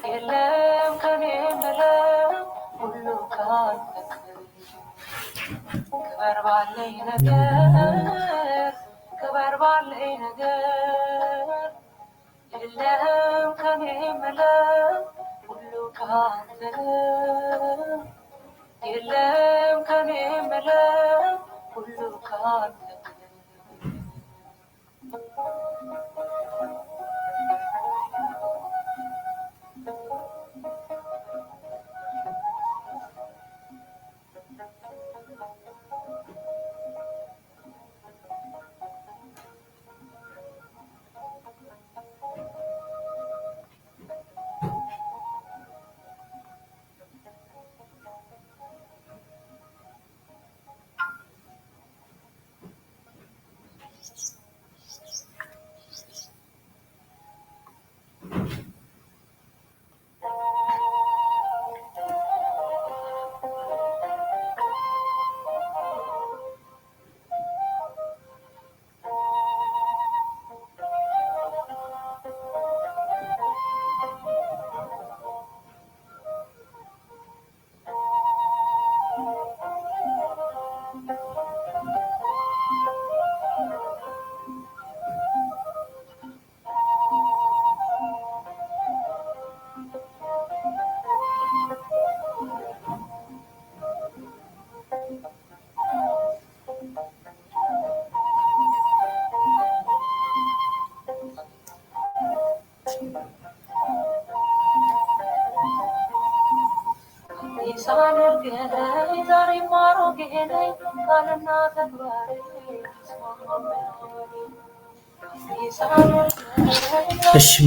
የለም ከኔ በላይ ሁሉ ካንተ ክበር ባለኝ ነገር ክበር ባለኝ ነገር የለም ከኔ በላይ ሁሉ ካንተ የለም ከኔ በላይ ሁሉ ካንተ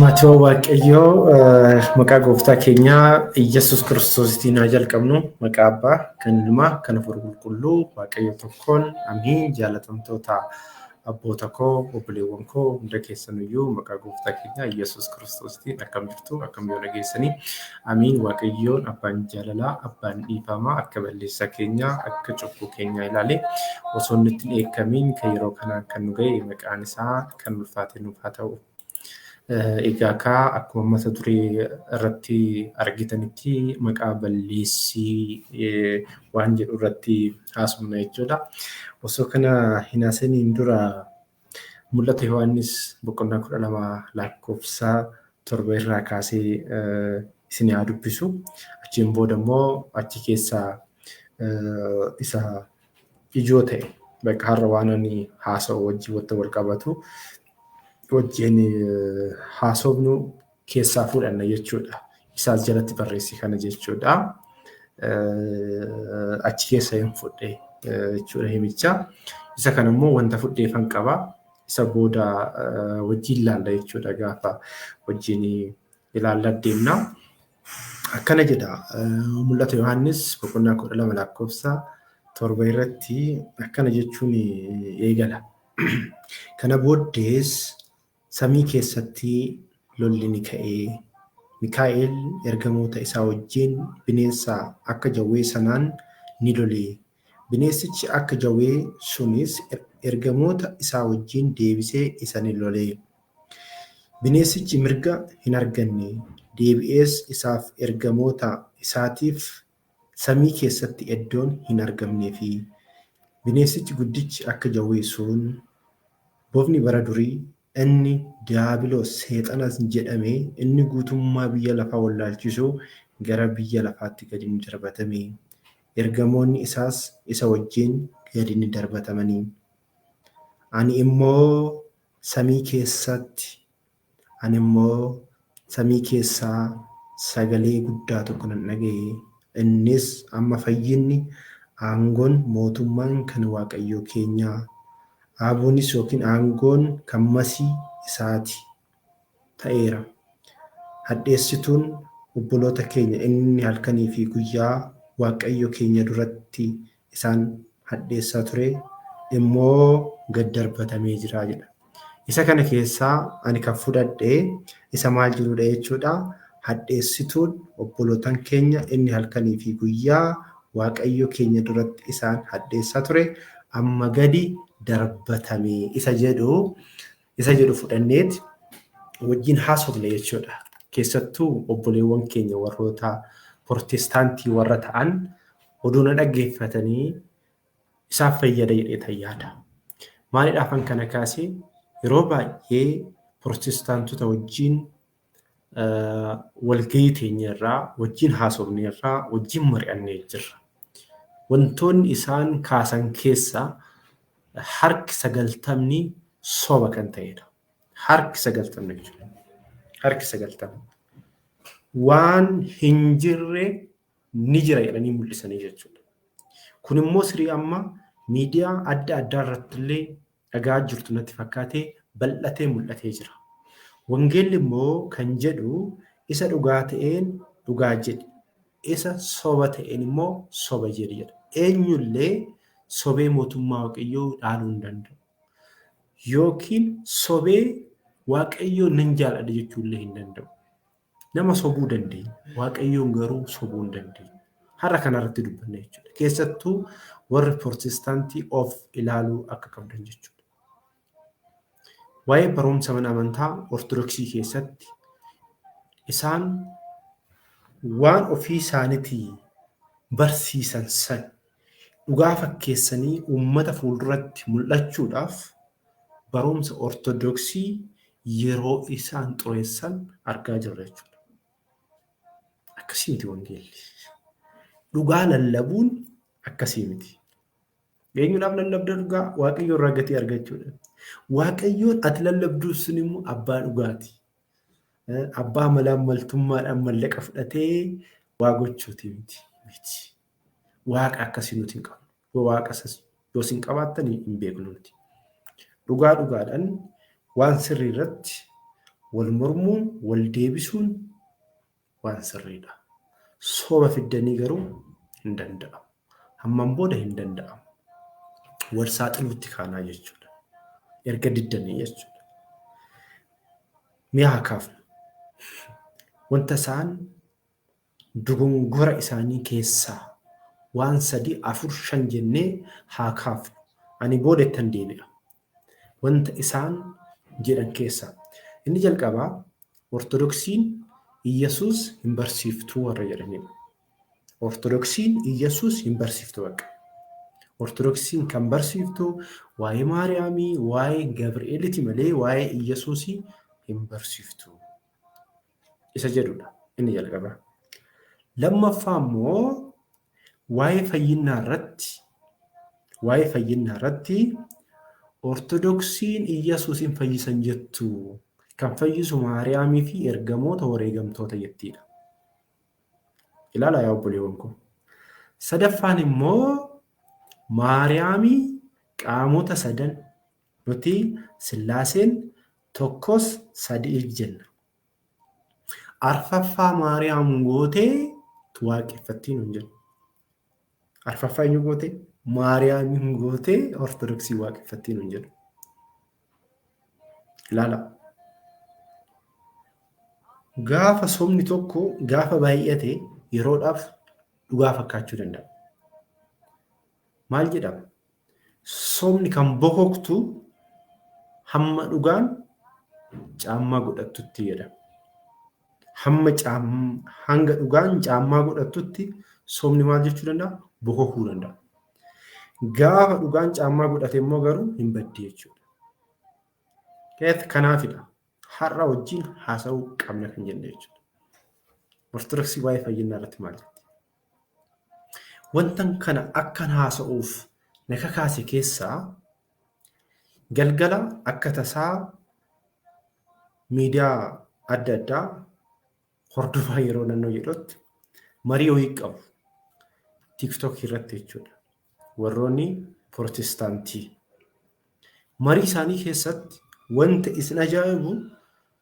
Maatoo Waaqayyoo maqaa gooftaa keenya Iyyasuus Kiristoositiin haa jalqabnu. Maqaa Abbaa kan Ilmaa kan Hafuura Qulqulluu Waaqayyo tokkoon amiin. Jaalatamtoota abboota koo obboleewwan koo hunda keessaniyyuu maqaa gooftaa keenya Iyyasuus Kiristoositiin akkam jirtu akkam yoo dhageessanii amiin. Waaqayyoon abbaan jaalalaa abbaan dhiifamaa akka balleessaa keenyaa akka cubbuu keenyaa ilaalee osoo nutti hin eekamiin kan yeroo kanaan kan nu ga'e maqaan isaa kan ulfaate nuuf haa ta'u. Egaa akkuma mata duree irratti argitanitti maqaa balleessii waan jedhu irratti haasofna jechuudha. Osoo kana hin haasaniin dura mul'ata Yohaannis boqonnaa 12 lakkoofsa 7 irraa kaasee isin haa dubbisu. Achiin booda immoo achi keessaa isa ijoo ta'e bakka har'a waan ani haasa'u wajjin wal qabatu wajjin haasofnu keessaa fudhanna jechuudha. Isaas jalatti barreessi kana jechuudha. Achi keessa hin fudhe jechuudha himicha. Isa kana immoo wanta fudheefan qaba. Isa booda wajjin ilaalla jechuudha gaafa wajjin ilaalla deemna. Akkana jedha mul'ata Yohaannis boqonnaa 12 lakkoofsa 7 irratti akkana jechuun eegala. Kana booddees samii keessatti lolli ni ka'ee Mikaa'el ergamoota isaa wajjin bineensa akka jawwee sanaan ni lolee. Bineensichi akka jawwee sunis ergamoota isaa wajjin deebisee isa ni lolee. Bineensichi mirga hin arganne deebi'ees isaaf ergamoota isaatiif samii keessatti iddoon hin argamnee fi bineensichi guddichi akka jawwee sun bofni bara durii inni diiyaabiloos seexanas jedhame inni guutummaa biyya lafaa wallaalchisuu gara biyya lafaatti gadi ni darbatame. Ergamoonni isaas isa wajjin gadi ni darbatamanii. Ani immoo samii keessaa sagalee guddaa tokko nan dhaga'e. Innis amma fayyinni aangoon mootummaan kan Waaqayyoo keenyaa Aabonis yookiin aangoon kan masii isaati ta'eera. Hadheessituun obboloota keenya inni halkanii fi guyyaa Waaqayyo keenya duratti isaan hadheessaa ture immoo gad darbatamee jira jedha. Isa kana keessaa ani kan fudhadhe isa maal jirudha jechuudha. Hadheessituun obbolootan keenya inni halkanii fi guyyaa Waaqayyo keenya duratti isaan hadheessaa ture amma gadi darbatamee isa jedhu fudhanneet wajjin haasofne jechuudha. keessattuu obboleewwan keenya warroota Protestaantii warra ta'an oduu na dhaggeeffatanii isaaf fayyada jedhee yaada. Maaliidhaafan kana kaasee yeroo baay'ee Protestaantota wajjin walgahii teenya irraa wajjin haasofne irraa wajjin mari'annee jirra. Wantoonni isaan kaasan keessaa harki 90 soba kan ta'edha. Harki 90 jechuudha. Harki 90 waan hin jirre ni jira jedhanii mul'isanii jechuudha. Kun immoo sirii amma miidiyaa adda addaa irratti illee dhagaa jirtu natti fakkaatee bal'atee mul'atee jira. Wangeelli immoo kan jedhu isa dhugaa ta'een dhugaa jedhi. Isa soba ta'een immoo soba jedhi jedha. Eenyullee sobee mootummaa Waaqayyoo dhaaluu hin danda'u. Yookiin sobee Waaqayyoo nan jaalladha jechuullee hin danda'u. Nama sobuu dandeenya. Waaqayyoon garuu sobuu hin dandeenyu. Har'a kanarratti dubbanna jechuudha. Keessattuu warri Protestaantii of ilaaluu akka qabdan jechuudha. Waa'ee barumsa mana amantaa Ortodoksii keessatti isaan waan ofii isaaniitii barsiisan san dhugaa fakkeessanii uummata fuulduratti mul'achuudhaaf barumsa Ortodoksii yeroo isaan xureessan argaa jirra jechuudha. Akkasii miti wangeelli. Dhugaa lallabuun akkasii miti. Eenyuudhaaf lallabda dhugaa? Waaqayyo irraa gatii argachuudha. Waaqayyoon ati lallabduu sun immoo abbaa dhugaati. Abbaa maltummaadhaan mallaqa fudhatee waa gochuuti miti. Waaqa akkasii nuti hin qabnu. Waaqa yoo isin qabaattan hin beeknu nuti. Dhugaadhaan waan sirrii irratti wal mormuun, wal deebisuun waan sirriidha. Soba fiddanii garuu hin danda'amu. Hammaan booda hin danda'amu. Wal saaxiluutti kaanaa jechuudha. Erga diddanii jechuudha. Mi'a haa kaafnu. Wanta isaan dogongora isaanii keessaa waan 3, 4, 5 jennee haa kaafnu. Ani booda ittan deebi'a. Wanta isaan jedhan keessaa inni jalqabaa Ortodoksiin Iyyasuus hin barsiiftuu warra jedhanidha. Ortodoksiin Iyyasuus hin barsiiftuu baqa. Ortodoksiin kan barsiiftu waa'ee Maariyaamii, waa'ee Gabri'eeliti malee waa'ee Iyyasuusii hin barsiiftu. Isa jedhudha inni jalqabaa. Lammaffaa immoo waa'ee fayyinaa irratti Ortodoksiin Iyyasuusin fayyisan jettu. Kan fayyisu Maariyaamii fi ergamoota wareegamtoota jettiidha. Ilaalaa yaa obboleewwan koo. Sadaffaan immoo Maariyaamii qaamota 3 nuti Sillaaseen tokkos 3 jenna. Arfaffaa Maariyaam gootee tu waaqeffattiin hin jennu. Arfaffaa eenyu gootee? Maariyaamiin gootee Ortodoksii waaqeffattiin hin jennu. Ilaalaa. Gaafa somni tokko gaafa baay'ate yeroodhaaf dhugaa fakkaachuu danda'a. Maal jedhama? Somni kan bokoktu hamma dhugaan caammaa godhattutti jedhama. Hanga dhugaan caammaa godhattutti somni maal jechuu danda'a? Bokokuu danda'a. Gaafa dhugaan caammaa godhate immoo garuu hin baddi jechuudha. Kanaafidha. Har'a wajjin haasa'uu qabna kan jenne jechuudha. Ortodoksii waa'ee fayyinaa irratti maal jetti? Wantan kana akkan haasa'uuf na kakaase keessaa galgala akka tasaa miidiyaa adda addaa hordofaa yeroo naannoo jedhutti marii wayii qabu. TikTok irratti jechuudha. Warroonni Protestaantii. Marii isaanii keessatti wanta isin ajaa'ibu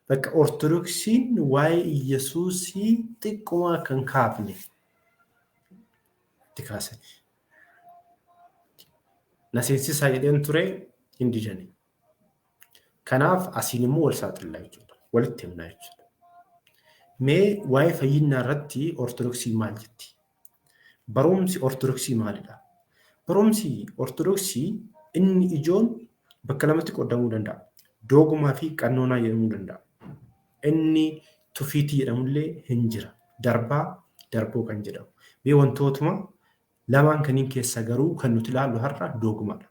bakka Ortodoksiin waa'ee Iyyasuusii xiqquma kan kaafne itti kaasan. Na seensisaa jedheen ture hin didani. Kanaaf asiin immoo wal saaxillaa jechuudha. Walitti himnaa jechuudha. Mee waa'ee fayyinaa irratti Ortodoksii maal jetti? Barumsi Ortodoksii maalidha? Barumsi Ortodoksii inni ijoon bakka lamatti qoodamuu danda'a. Dogmaa fi qannoonaa jedhamuu danda'a. Inni tufiitii jedhamullee hin jira. Darbaa darbuu kan jedhamu. Mee wantootuma lamaan kaniin keessa garuu kan nuti ilaallu har'a doogumaadha.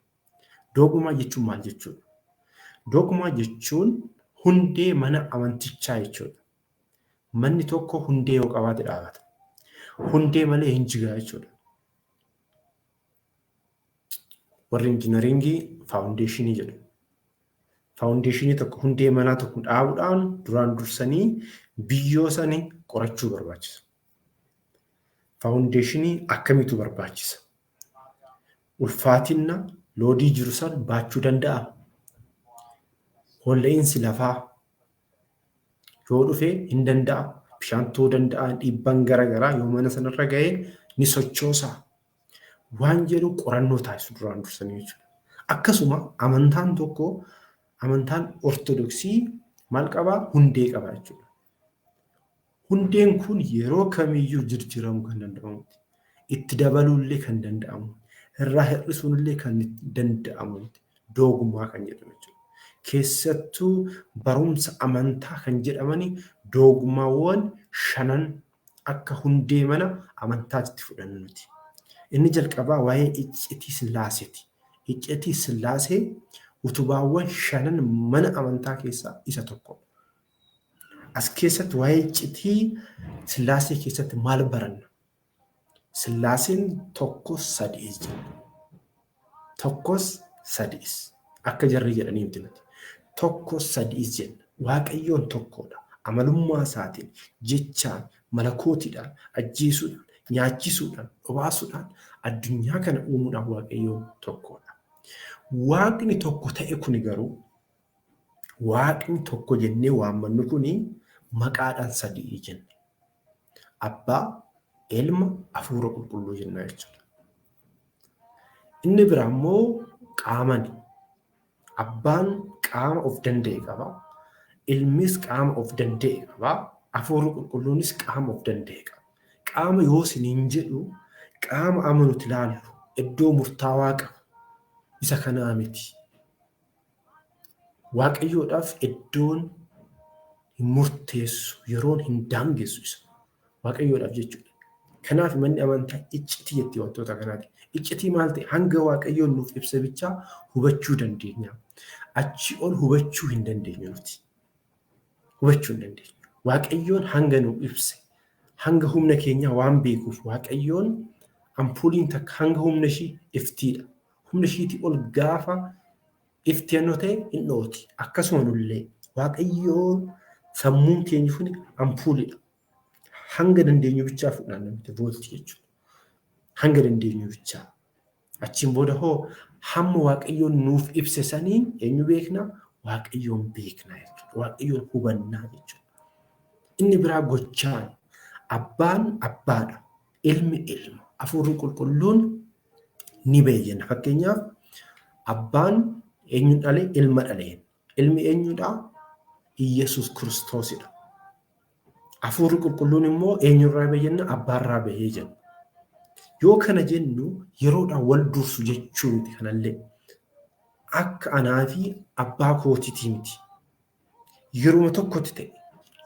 Doogumaa jechuun maal jechuudha? Doogumaa jechuun hundee mana amantichaa jechuudha. Manni tokko hundee yoo qabaate dhaabata. Hundee malee hin jigaa jechuudha. Warri injiinaringii faawundeeshinii jedhu. Faawundeeshinii tokko hundee manaa tokko dhaabuudhaan duraan dursanii biyyoo sanii qorachuu barbaachisa. Faawundeeshinii akkamiitu barbaachisa? Ulfaatina loodii jiru san baachuu danda'a? Holla'insi lafaa yoo dhufe hin danda'a? Bishaan ta'uu danda'a? Dhiibbaan garaagaraa yoo mana sanarra ga'ee ni sochoosa. Waan jedhu qorannoo taasisu duraan dursanii jechuudha. Akkasuma amantaan tokko amantaan ortodoksii maal qabaa? Hundee qabaa jechuudha. Hundeen kun yeroo kamiyyuu jijjiiramuu kan danda'amu, itti dabaluullee kan danda'amu, irraa hir'isuunillee kan danda'amu doogumaa kan jedhamu jechuudha. Keessattuu barumsa amantaa kan jedhamani doogumaawwan 5 akka hundee mana amantaatti fudhannu nuti. Inni jalqabaa waa'ee iccitii Sillaaseeti. Iccitii Sillaasee utubaawwan 5 mana amantaa keessaa isa tokko. As keessatti waa'ee iccitii Sillaasee keessatti maal baranna? Sillaaseen tokkos sadiis jedha. Tokkos sadiis akka jarri jedhanii miti nuti. Tokkos sadiis jenna. Waaqayyoon tokkodha. Amalummaa isaatiin, jechaan, malakootiidhaan, ajjeesuudhaan, nyaachisuudhaan, obaasuudhaan addunyaa kana uumuudhaan waaqayyoon tokkodha. Waaqni tokko ta'e kuni garuu Waaqni tokko jennee waammannu kuni maqaadhaan sadii jenna. Abbaa, Ilma, Hafuura Qulqulluu jenna jechuudha. Inni biraa immoo qaamani. Abbaan qaama of danda'e qaba. Ilmis qaama of danda'e qaba. Hafuurri Qulqulluunis qaama of danda'e qaba. Qaama yoo isiniin jedhu qaama amanuti ilaallu iddoo murtaawaa qaba. Isa kanaa miti. Waaqayyoodhaaf iddoon hin murteessu, yeroon hin daangessu isa. Waaqayyoodhaaf jechuudha. Kanaaf manni amantaa iccitii jettee wantoota kanaati. Iccitii maal ta'e? Hanga Waaqayyoon nuuf ibsa bichaa hubachuu dandeenya. Achi ol hubachuu hin dandeenyu nuti. Hubachuu hin dandeenyu. Waaqayyoon hanga nuuf ibse, hanga humna keenyaa waan beekuuf Waaqayyoon ampuuliin takka hanga humna ishii iftiidha. Humna ishiitii ol gaafa iftiyannoo ta'e hin dhooti. Akkasuma nullee Waaqayyoon sammuun keenya kun ampuulidha. Hanga dandeenyu bichaa fudhanna namatti vooltii jechuudha. Hanga dandeenyu bichaa. Achiin booda hoo hamma Waaqayyoon nuuf ibse saniin eenyu beekna? Waaqayyoon beekna jechuudha. Waaqayyoon hubannaa jechuudha. Inni biraa gochaan abbaan abbaadha. Ilmi ilma. Hafuurri Qulqulluun ni beeyna. Fakkeenyaaf abbaan eenyu dhale? Ilma dhaleen. Ilmi eenyudha? Iyesuus Kiristoosidha. Hafuurri Qulqulluun immoo eenyurraa beeyna? Abbaarraa beeyee jenna. Yoo kana jennu yeroodhaan wal dursu jechuu miti kanallee. Akka anaa fi abbaa kootiitii miti. Yeroo tokkotti ta'e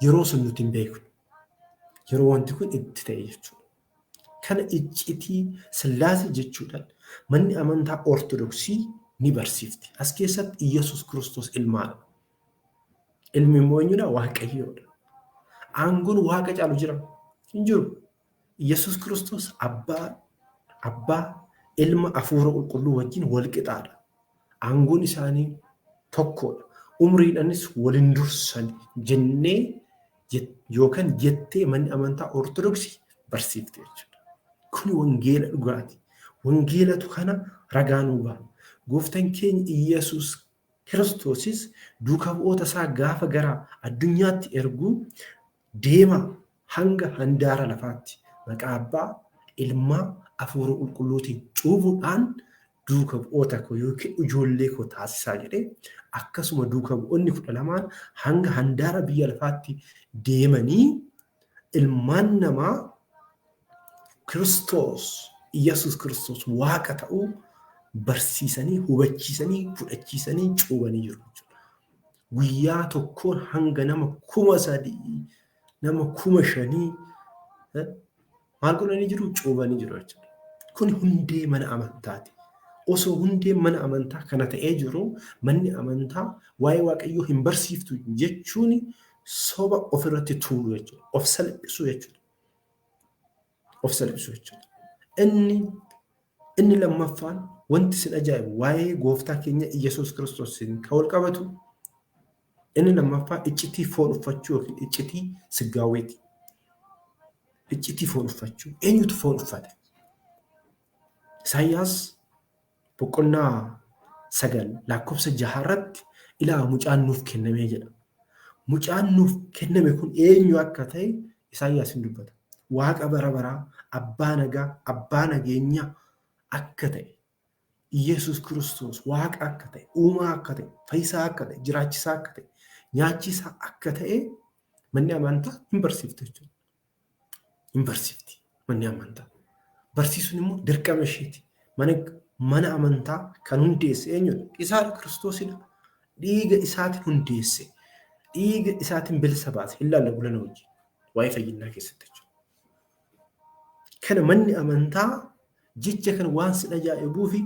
yeroo sun nuti hin beeknu. Yeroo wanti kun itti ta'e jechuudha. Kana iccitii Sillaasee jechuudhaan manni amantaa Ortodoksii ni barsiifti. As keessatti Iyesuus Kiristoos ilmaadha. Ilmi immoo eenyudha? Waaqayyoodha. Aangoon Waaqa caalu jira? Hin jiru. Iyesuus Kiristoos abbaa, ilma, hafuura qulqulluu wajjin wal qixaadha. Aangoon isaanii tokkodha. Umriidhaanis waliin dursan jennee yookaan jettee manni amantaa Ortodoksii barsiifte jechuudha. Kuni wangeela dhugaati. Wangeelatu kana ragaa nuu ba'a. Gooftaan keenya Iyesuus Kiristoosis duuka bu'oota isaa gaafa gara addunyaatti ergu deema hanga handaara lafaatti maqaa abbaa, ilmaa, hafuura qulqulluutiin cuubuudhaan duuka bu'oota koo yookiin ijoollee koo taasisaa jedhee akkasuma duuka bu'oonni 12 hanga handaara biyya lafaatti deemanii ilmaan namaa Kiristoos, Iyesuus Kiristoos Waaqa ta'uu barsiisanii, hubachiisanii, fudhachiisanii cuubanii jiru jechuudha. Guyyaa tokkoon hanga nama 3,000 nama 5,000 maal godhanii jiru? Cuubanii jiru jechuudha. Kun hundee mana amantaati. Osoo hundee mana amantaa kana ta'ee jiru manni amantaa waa'ee Waaqayyoo hin barsiiftu jechuun soba ofirratti tuulu jechuudha. Of salphisuu jechuudha. Of salphisuu jechuudha. Inni lammaffaan wanti sin ajaa'ibu waa'ee gooftaa keenya Iyyasuus Kiristoosiin kan wal qabatu inni lammaffaa iccitii foon uffachuu yookiin iccitii siggaawweeti. Iccitii foon uffachuu. Eenyutu foon uffate? Isaayyaas boqonnaa 9:6 irratti ilaa mucaan nuuf kennamee jedha. Mucaan nuuf kenname kun eenyu akka ta'e Isaayyaas hin dubbata. Waaqa bara baraa, abbaa nagaa, abbaa nageenyaa akka ta'e, Iyyasuus Kiristoos waaqa akka ta'e, uumaa akka ta'e, fayyisaa akka ta'e, jiraachisaa akka ta'e, nyaachisaa akka ta'e manni amantaa hin barsiiftu jechuudha. Hin barsiifti manni amantaa. Barsiisuun immoo dirqama isheeti. Mana amantaa kan hundeesse eenyudha? Isaa Kiristoosidha. Dhiiga isaatiin hundeesse. Dhiiga isaatiin bilisa baase. Hin laalla bulana hojii. Waa'ee fayyinaa keessatti jechuudha. Kana manni amantaa jecha kana waan sin ajaa'ibuu fi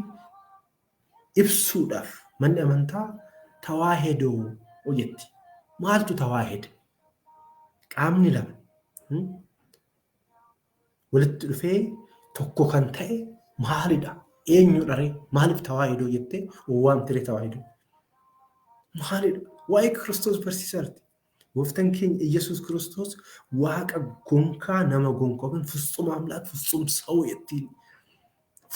ibsuudhaaf manni amantaa tawaahedoo jetti. Maaltu tawaahede? Qaamni lama walitti dhufee tokko kan ta'e maalidha? Eenyudha ree? Maaliif tawaahedoo jettee waamtire tawaahedoo? Maalidha? Waa'ee Kiristoos barsiisaarti. Gooftaan keenya Iyyasuus Kiristoos waaqa gonkaa nama gonkaa ፍጹም አምላክ ፍጹም ሰው jettiin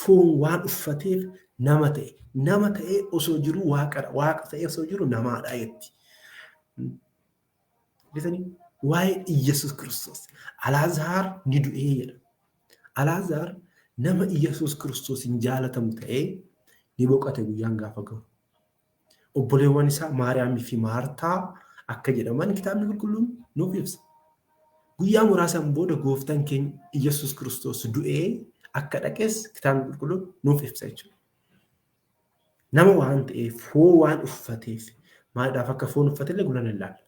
foon waan uffateef nama ta'e osoo jiru waaqadha. Waaqa ta'e osoo jiru namaadha jetti. Waa'ee Iyyasuus Kiristoos Alaazaar ni du'ee jedha. Alaazaar nama Iyyasuus Kiristoos hin jaalatamu ta'ee ni boqote guyyaan gaafa gahu. Obboleewwan isaa Maariyaamii fi Maartaa akka jedhaman kitaabni qulqulluun nuuf ibsa. Guyyaa muraasaan booda gooftaan keenya Iyyasuus Kiristoos du'ee akka dhaqes kitaabni qulqulluun nuuf ibsa jechuudha. Nama waan ta'eef foon waan uffateef maaliidhaaf akka foon uffatee gulan ilaalla.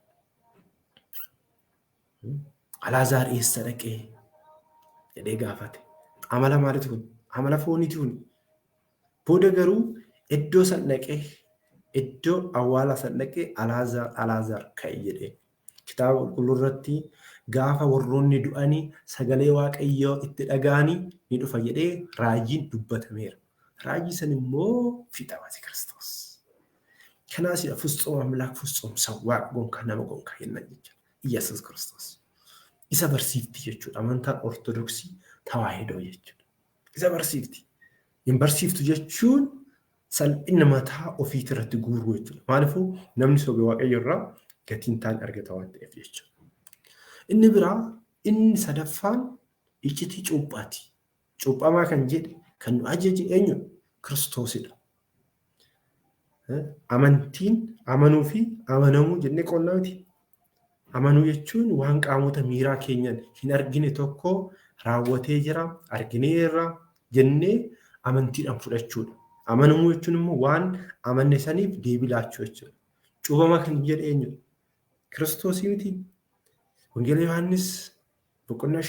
Alaazaar eessa dhaqee jedhee gaafate. Amala maaliitu kun? Amala fooniiti kun. Booda garuu iddoo san dhaqee iddoo awwaala san dhaqee Alaazaar ka'e jedhee. Kitaaba qulqulluu irratti gaafa warroonni du'anii sagalee Waaqayyoo itti dhaga'anii ni dhufa jedhee raajiin dubbatameera. Raajii san immoo fixamate Kiristoos. Kanaasidha ፍጹም አምላክ ፍጹም ሰው waaqa gonkaa nama gonkaa jennan jechuudha. Iyyasuus Kiristoos. Isa barsiifti jechuudha. Amantaan Ortodoksii tawaahedoo jechuudha. Isa barsiifti. Hin barsiiftu jechuun salphina mataa ofiitii irratti guuruu jechuudha. Maaliifuu namni sobe Waaqayyo irraa gatiin taan argata waan ta'eef jechuudha. Inni biraa inni sadaffaan iccitii cuuphaati. Cuuphamaa kan jedhe kan nu ajaje eenyu? Kiristoosidha. Amantiin amanuu fi amanamuu jennee qonnaa miti. Amanuu jechuun waan qaamota miiraa keenyan hin argine tokko raawwatee jira, argineerra jennee amantiidhaan fudhachuudha. Amanamuu jechuun immoo waan amanne saniif deebii laachuu jechuudha. Cuuphamaa kan jedhe eenyudha? Kiristoosii miti. Wangeela Yohaannis boqonnaa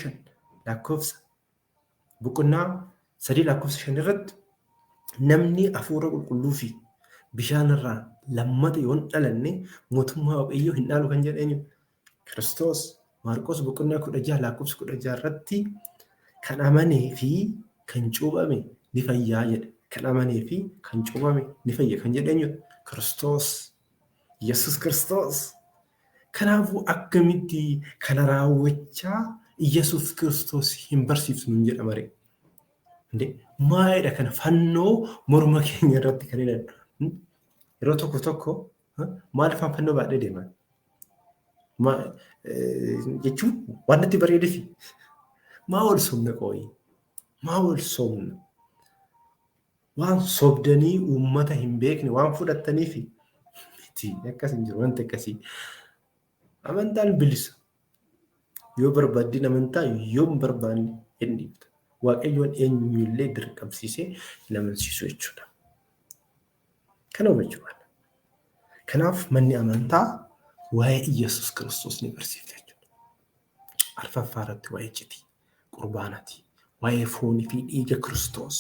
3:5 irratti namni hafuura qulqulluu fi bishaan irraa lammata yoo hin dhalanne mootummaa Waaqayyoo hin dhaalu kan jedhe eenyudha? Kiristoos. Maarqos boqonnaa 16:16 irratti kan amanee fi kan cuuphame ni fayyaa jedhe. Kan amanee fi kan cuuphame ni fayya kan jedhe eenyudha? Kiristoos. Iyyasuus Kiristoos. Kanaafuu akkamitti kana raawwachaa Iyyasuus Kiristoos hin barsiifnu hin jedhama ree? Maalidha kana fannoo morma keenya irratti kan hidhannu? Yeroo tokko maaliif fannoo baadhee deeman? Jechuun waan natti bareedeefi maa wal somna qooyi? Maa wal somna? Waan sobdanii uummata hin beekne waan fudhattaniifi miti akkas hin jiru wanti akkasii. Amantaan bilisa. Yoo barbaadde amantaa yoo hin barbaanne hin dhiibta. Waaqayyoon eenyullee dirqamsiisee hin amansiisu jechuudha. Kana hubachuu. Kanaaf manni amantaa waa'ee Iyyasuus Kiristoos ni barsiifte jechuudha. arfaffaa irratti waa'ee iccitii qurbaanaati. Waa'ee foonii fi dhiiga Kiristoos.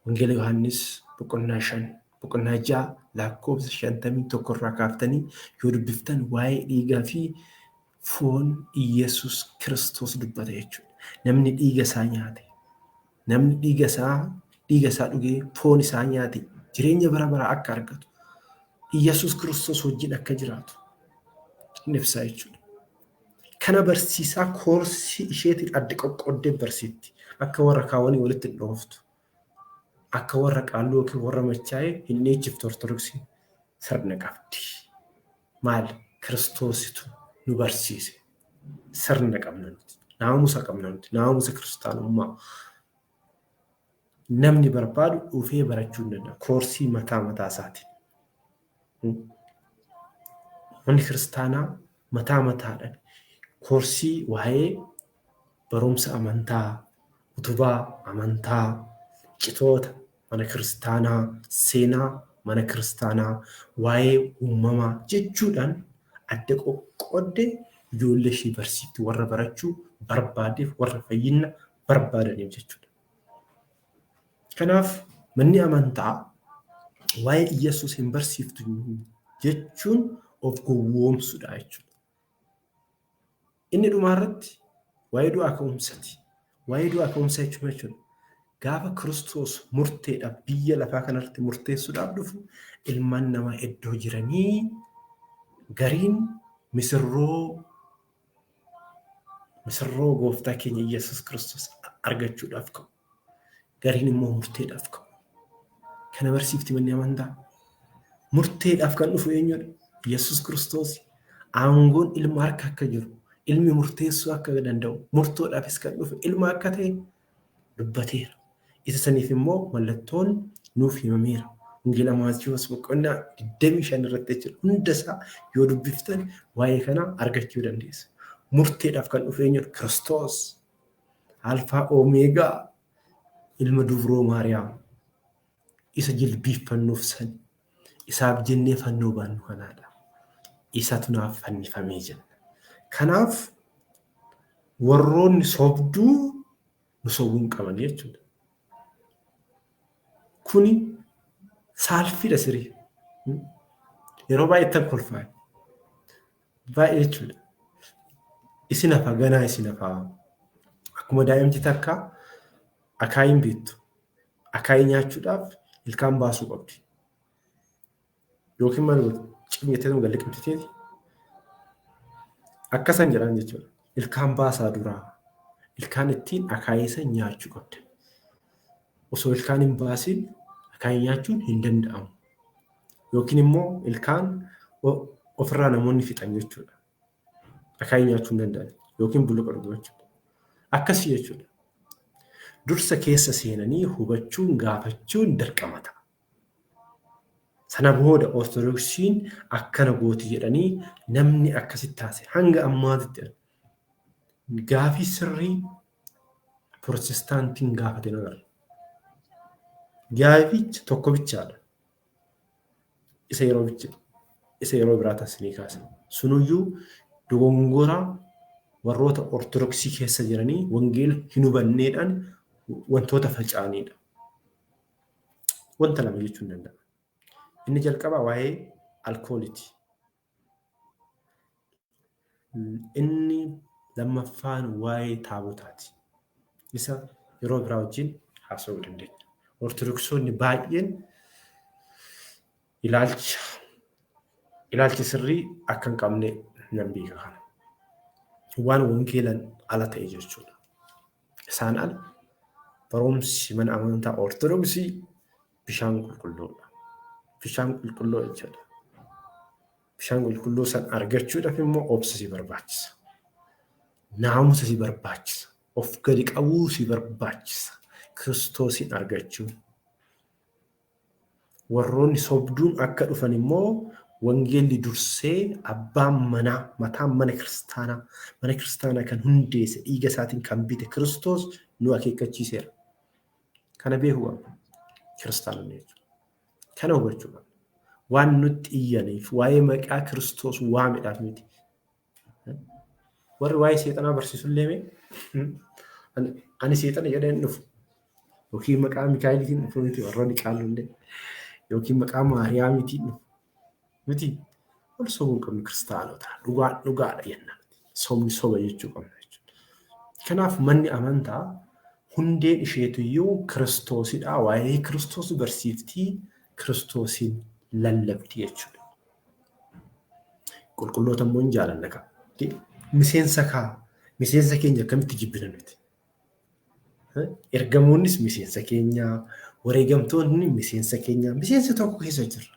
Wangeela Yohaannis boqonnaa 5 boqonnaa 6 lakkoofsa 51 irraa kaaftanii yoo dubbiftan waa'ee dhiigaa fi foon Iyesuus Kiristoos dubbata jechuudha. Namni dhiiga isaa nyaate, namni dhiiga isaa dhugee foon isaa nyaate jireenya bara baraa akka argatu, Iyesuus Kiristoos wajjin akka jiraatu hin ibsaa jechuudha. Kana barsiisaa koorsii isheetiin adda qoqqooddee barsiisti. Akka warra kaawwanii walitti hin dhooftu. Akka warra qaalluu yookiin warra machaa'ee hin dheechiftu Ortodoksiin sirna qabdi. Maal? Kiristoositu nu barsiise. Sirna qabna nuti. Naamusa qabna nuti. Naamusa kiristaanummaa. Namni barbaadu dhufee barachuu hin danda'a. Koorsii mataa isaatiin. Manni kiristaanaa mataadhaan koorsii waa'ee barumsa amantaa, utubaa amantaa, citoota mana kiristaanaa, seenaa mana kiristaanaa, waa'ee uumamaa jechuudhaan adda qoqqooddee ijoollee ishee barsiifti warra barachuu barbaadeef warra fayyina barbaadaniif jechuudha. Kanaaf manni amantaa waa'ee Iyesuus hin barsiiftu jechuun of gowwoomsuudha jechuudha. Inni dhumaarratti waa'ee du'aa ka'umsaati. Waa'ee du'aa ka'umsaa jechuudha. Gaafa Kiristoos murteedhaaf biyya lafaa kanarratti murteessuudhaaf dhufu ilmaan namaa iddoo jiranii gariin misirroo gooftaa keenya Iyesuus Kiristoos argachuudhaaf ka'u. Gariin immoo murteedhaaf ka'u. Kana barsiifti manni amantaa. Murteedhaaf kan dhufu eenyudha? Iyesuus Kiristoos. Aangoon ilma harka akka jiru, ilmi murteessuu akka danda'u, murtoodhaafis kan dhufe ilma akka ta'e dubbateera. Isa saniif immoo mallattoon nuuf himameera. Wangeela Maatiyoos boqonnaa 25 irratti jira. Hunda isaa yoo dubbiftan waa'ee kana argachuu dandeessa. Murteedhaaf kan dhufe eenyudha? Kiristoos. Alfaa Omeegaa ilma dubroo Maariyaam. Isa jilbiiffannuuf san. Isaaf jennee fannoo baannu kanaadha. Isatu naaf fannifamee jenna. Kanaaf warroonni sobduu nu sobuun qaban jechuudha. Kuni saalfiidha sirii. Yeroo baay'eetti kolfaa. Baay'ee jechuudha. Isin hafaa ganaa isin hafaa. Akkuma daa'imti takka akaayiin beektu. Akaayii nyaachuudhaaf ilkaan baasuu qabdi. Yookiin maal cimmitee galli qabditeeti. Akkasan jedhan jechuudha. Ilkaan baasaa duraa. Ilkaan ittiin akaayii nyaachuu qabda. Osoo ilkaan hin baasin akaayii nyaachuun hin danda'amu. Yookiin immoo ilkaan ofirraa namoonni fixan jechuudha. Akaayii nyaachuu hin danda'an. Yookiin buluqa dhugu jechuudha. Akkasii jechuudha. Dursa keessa seenanii hubachuun gaafachuun dirqama ta'a. Sana booda Ortodoksiin akkana gooti jedhanii namni akkasitti taase hanga ammaatitti gaafii sirrii Pirotestaantiin gaafate nagarra. Gaafichi tokko bichaadha. Isa yeroo biraa taasisanii kaasan. Sunuyyuu dogongoraa warroota Ortodoksii keessa jiranii wangeela hin hubanneedhaan wantoota faca'anidha. Wanta lama jechuun danda'a. Inni jalqabaa waa'ee alkooliiti. Inni lammaffaan waa'ee taabotaati. Isa yeroo biraa wajjin haasa'uu dandeenya. Ortodoksonni baay'een ilaalcha sirrii akka hin qabne nan beeka kana. Waan wangeelan ala ta'e jechuudha. Isaan ala barumsi mana amantaa Ortodoksii bishaan qulqulluudha. Bishaan qulqulluu jechuudha. Bishaan qulqulluu san argachuudhaaf immoo obsa si barbaachisa. Naamusa si barbaachisa. Of gadi qabuu si barbaachisa. Kiristoosin argachuun. Warroonni sobduun akka dhufan immoo wangeelli dursee abbaan manaa mataan mana kiristaanaa kan hundeesse dhiiga isaatiin kan bite Kiristoos nu akeekkachiiseera. Kana beekuu qabna kiristaanonni jechuudha. Kana hubachuu qabna. Waan nutti iyyaniif waa'ee maqaa Kiristoos waamedhaaf miti. warri waa'ee seexanaa barsiisullee mee ani seexana jedheen dhufu yookiin maqaa Mikaa'eliitiin dhufu miti warroonni qaalollee yookiin maqaa Maariyaamiitiin dhufu miti wal sobuu hin qabnu kiristaanota dhugaadha jenna sobni soba jechuu qabna jechuudha. Kanaaf manni amantaa hundeen isheetiyyuu kiristoosidha waa'ee kiristoos barsiiftii kiristoosiin lallabdi jechuudha. Qulqulloota immoo hin jaalanna qaba. Miseensa keenya akkamitti jibbina nuti? Ergamoonnis miseensa keenya, wareegamtoonni miseensa keenya, miseensa tokko keessa jirra.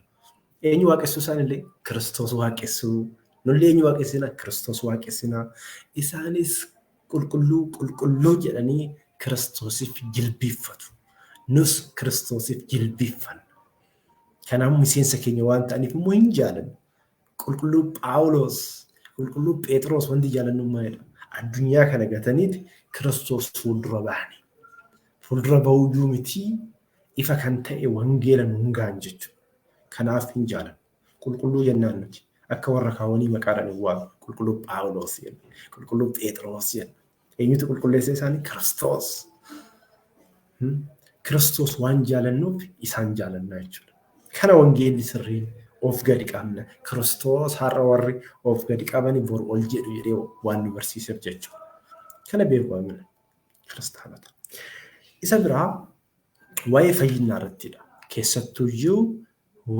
Eenyu waaqessuu isaanillee Kiristoos waaqessuu, nullee eenyu waaqessina Kiristoos waaqessina. Isaanis qulqulluu jedhanii Kiristoosiif jilbiiffatu. Nus Kiristoosiif jilbiiffanna. Kanaaf miseensa keenya waan ta'aniif immoo hin jaalannu. Qulqulluu Phaawulos, qulqulluu Phexros wanti jaalannu maalidha? Addunyaa kana gataniiti Kiristoos fuuldura bahani. Fuuldura bahuu miti ifa kan ta'e wangeela nuun gahan jechuudha. Kanaaf hin jaalannu. Qulqulluu jennaan nuti akka warra kaawwanii maqaadhaan hin waamu. Qulqulluu Phaawulos jenna. Qulqulluu Phexros jenna. Eenyutu qulqulleessa isaanii? Kiristoos. Kiristoos waan jaalannuuf isaan jaalannaa jechuudha. Kana wangeelli sirriin of gadi qabna. Kiristoos har'a warri of gadi qabani bor ol jedhu jedhee waan nu barsiiseef jechuudha. Kana beekuu amina kiristaanota. Isa biraa waa'ee fayyinaa irrattidha. Keessattuyyuu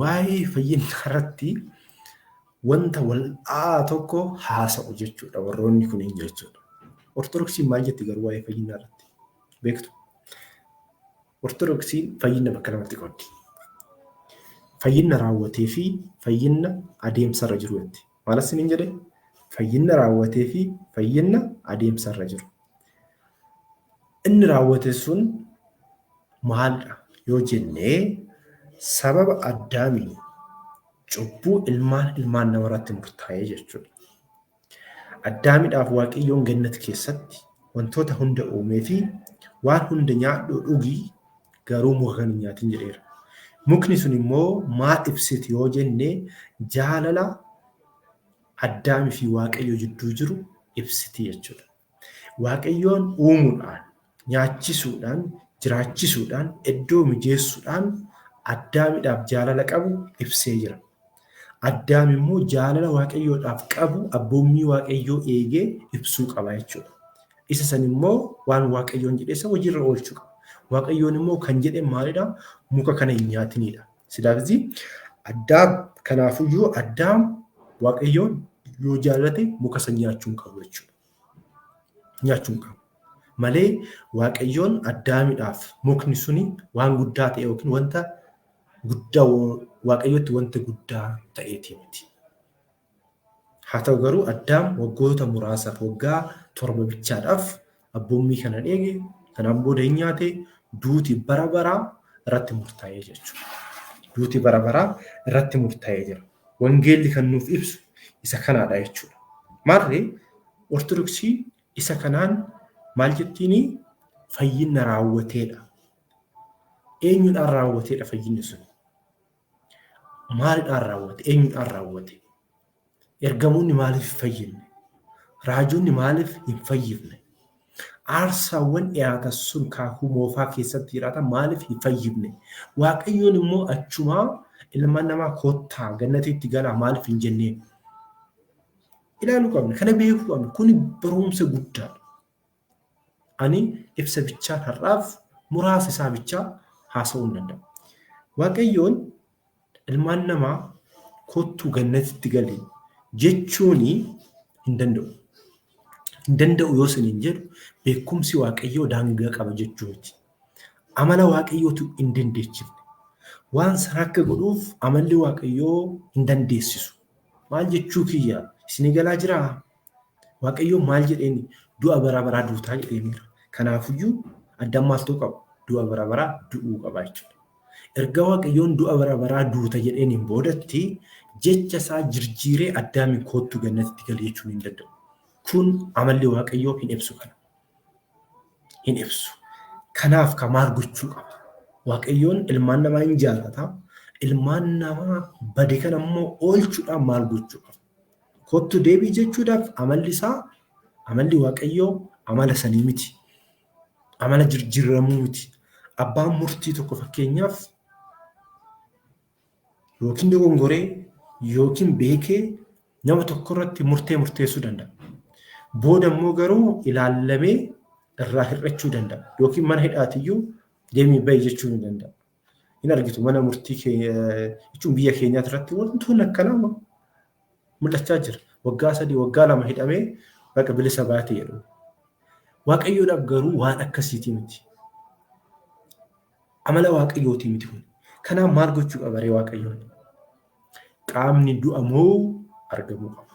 waa'ee fayyinaa irratti wanta wal'aa tokko haasa'u jechuudha. Warroonni kun hin jechuudha. Ortodoksiin maal jetti garuu waa'ee fayyinaa irratti beektu? Ortodoksiin fayyina bakka lamatti qooddi. Fayyina raawwatee fi fayyina adeemsarra jiru jetti. Maal isiniin jedhee? Fayyina raawwatee fi fayyina adeemsarra jiru. Inni raawwate sun maalidha yoo jennee sababa Addaamiin cubbuu ilmaan namarratti murtaa'ee jechuudha. Addaamiidhaaf Waaqayyoon gannat keessatti wantoota hunda uumee fi waan hunda nyaadhu dhugii garuu muka kan hin nyaatin jedheera. Mukni sun immoo maal ibsiti yoo jennee jaalala Addaamii fi Waaqayyo jidduu jiru ibsiti jechuudha. Waaqayyoon uumuudhaan, nyaachisuudhaan, jiraachisuudhaan, iddoo mijeessuudhaan Addaamiidhaaf jaalala qabu ibsee jira. Addaam immoo jaalala Waaqayyoodhaaf qabu abboommii Waaqayyoo eegee ibsuu qaba jechuudha. Isa san immoo waan Waaqayyoon jedhe isa hojiirra oolchuu qaba. Waaqayyoon immoo kan jedhe maalidha? Muka kana hin nyaatinidha. Sidaafis Addaam kanaafuyyuu Addaam Waaqayyoon yoo jaallate muka san nyaachuu hin qabu jechuudha. Nyaachuu hin qabu. Malee Waaqayyoon Addaamiidhaaf mukni suni waan guddaa ta'e yookiin wanta guddaa Waaqayyootti wanta guddaa ta'eeti miti. Haa ta'u garuu Addaam waggoota muraasaaf waggaa 7 bichaadhaaf abboommii kana eege kanaan booda hin nyaate duuti bara baraa irratti murtaa'ee jechuudha. Duuti bara baraa irratti murtaa'ee jira. Wangeelli kan nuuf ibsu isa kanaadha jechuudha. Maarree Ortodoksii isa kanaan maal jettiini? Fayyina raawwateedha. Eenyudhaan raawwateedha fayyinni sun? Maalidhaan raawwate? Eenyudhaan raawwate? Ergamoonni maaliif fayyinne? Raajonni maaliif hin fayyifne? Aarsaawwan dhiyaatan sun kaakuu moofaa keessatti jiraatan maaliif hin fayyifne? Waaqayyoon immoo achumaa ilma namaa kottaa gannatiitti galaa maaliif hin jenneen? Ilaaluu qabna. Kana beekuu qabna. Kun barumsa guddaadha. Ani ibsa bichaan har'aaf muraasa isaa bichaa haasa'uu hin danda'u. Waaqayyoon ilmaan namaa kottuu gannatitti galee jechuun hin danda'u. Hin danda'u yoo siniin jedhu beekumsi Waaqayyoo daangaa qaba jechuuti. Amala Waaqayyootu hin dandeechifne. Waan sana akka godhuuf amalli Waaqayyoo hin dandeessisu. Maal jechuu kiyya? Isin galaa jiraa? Waaqayyoon maal jedheeni? Du'a bara baraa duutaa jedheeniira. Kanaafiyyuu Addaam maaltu qabu? Du'a bara baraa du'uu qaba jechuudha. Erga Waaqayyoon du'a bara baraa duuta jedheeniin boodatti jecha isaa jirjiiree Addaamiin kottuu gannatitti galee jechuun hin danda'u. Kun amalli Waaqayyoo hin ibsu kana. Hin ibsu. Kanaaf ka maal gochuu qaba? Waaqayyoon ilmaan namaa hin jaallata. Ilmaan namaa bade kana immoo oolchuudhaan maal gochuu qaba? Kottu deebii jechuudhaaf amalli isaa Amalli Waaqayyoo amala sanii miti. Amala jijjiiramuu miti. Abbaan murtii tokko fakkeenyaaf yookiin dogongoree yookiin beekee nama tokko irratti murteessuu danda'a. Booda immoo garuu ilaallamee irraa hir'achuu danda'a. Yookiin mana hidhaatiyyuu deemii bahi jechuu ni danda'a. Hin argitu mana murtii jechuun biyya keenyaati irratti wantoonni akkanaa mul'achaa jira. Waggaa 3 waggaa 2 hidhamee bakka bilisa baatee jedhu. Waaqayyoodhaaf garuu waan akkasiitii miti. Amala Waaqayyootii miti kun. Kanaaf maal gochuu qaba ree Waaqayyoon? Qaamni du'amoo argamuu qaba.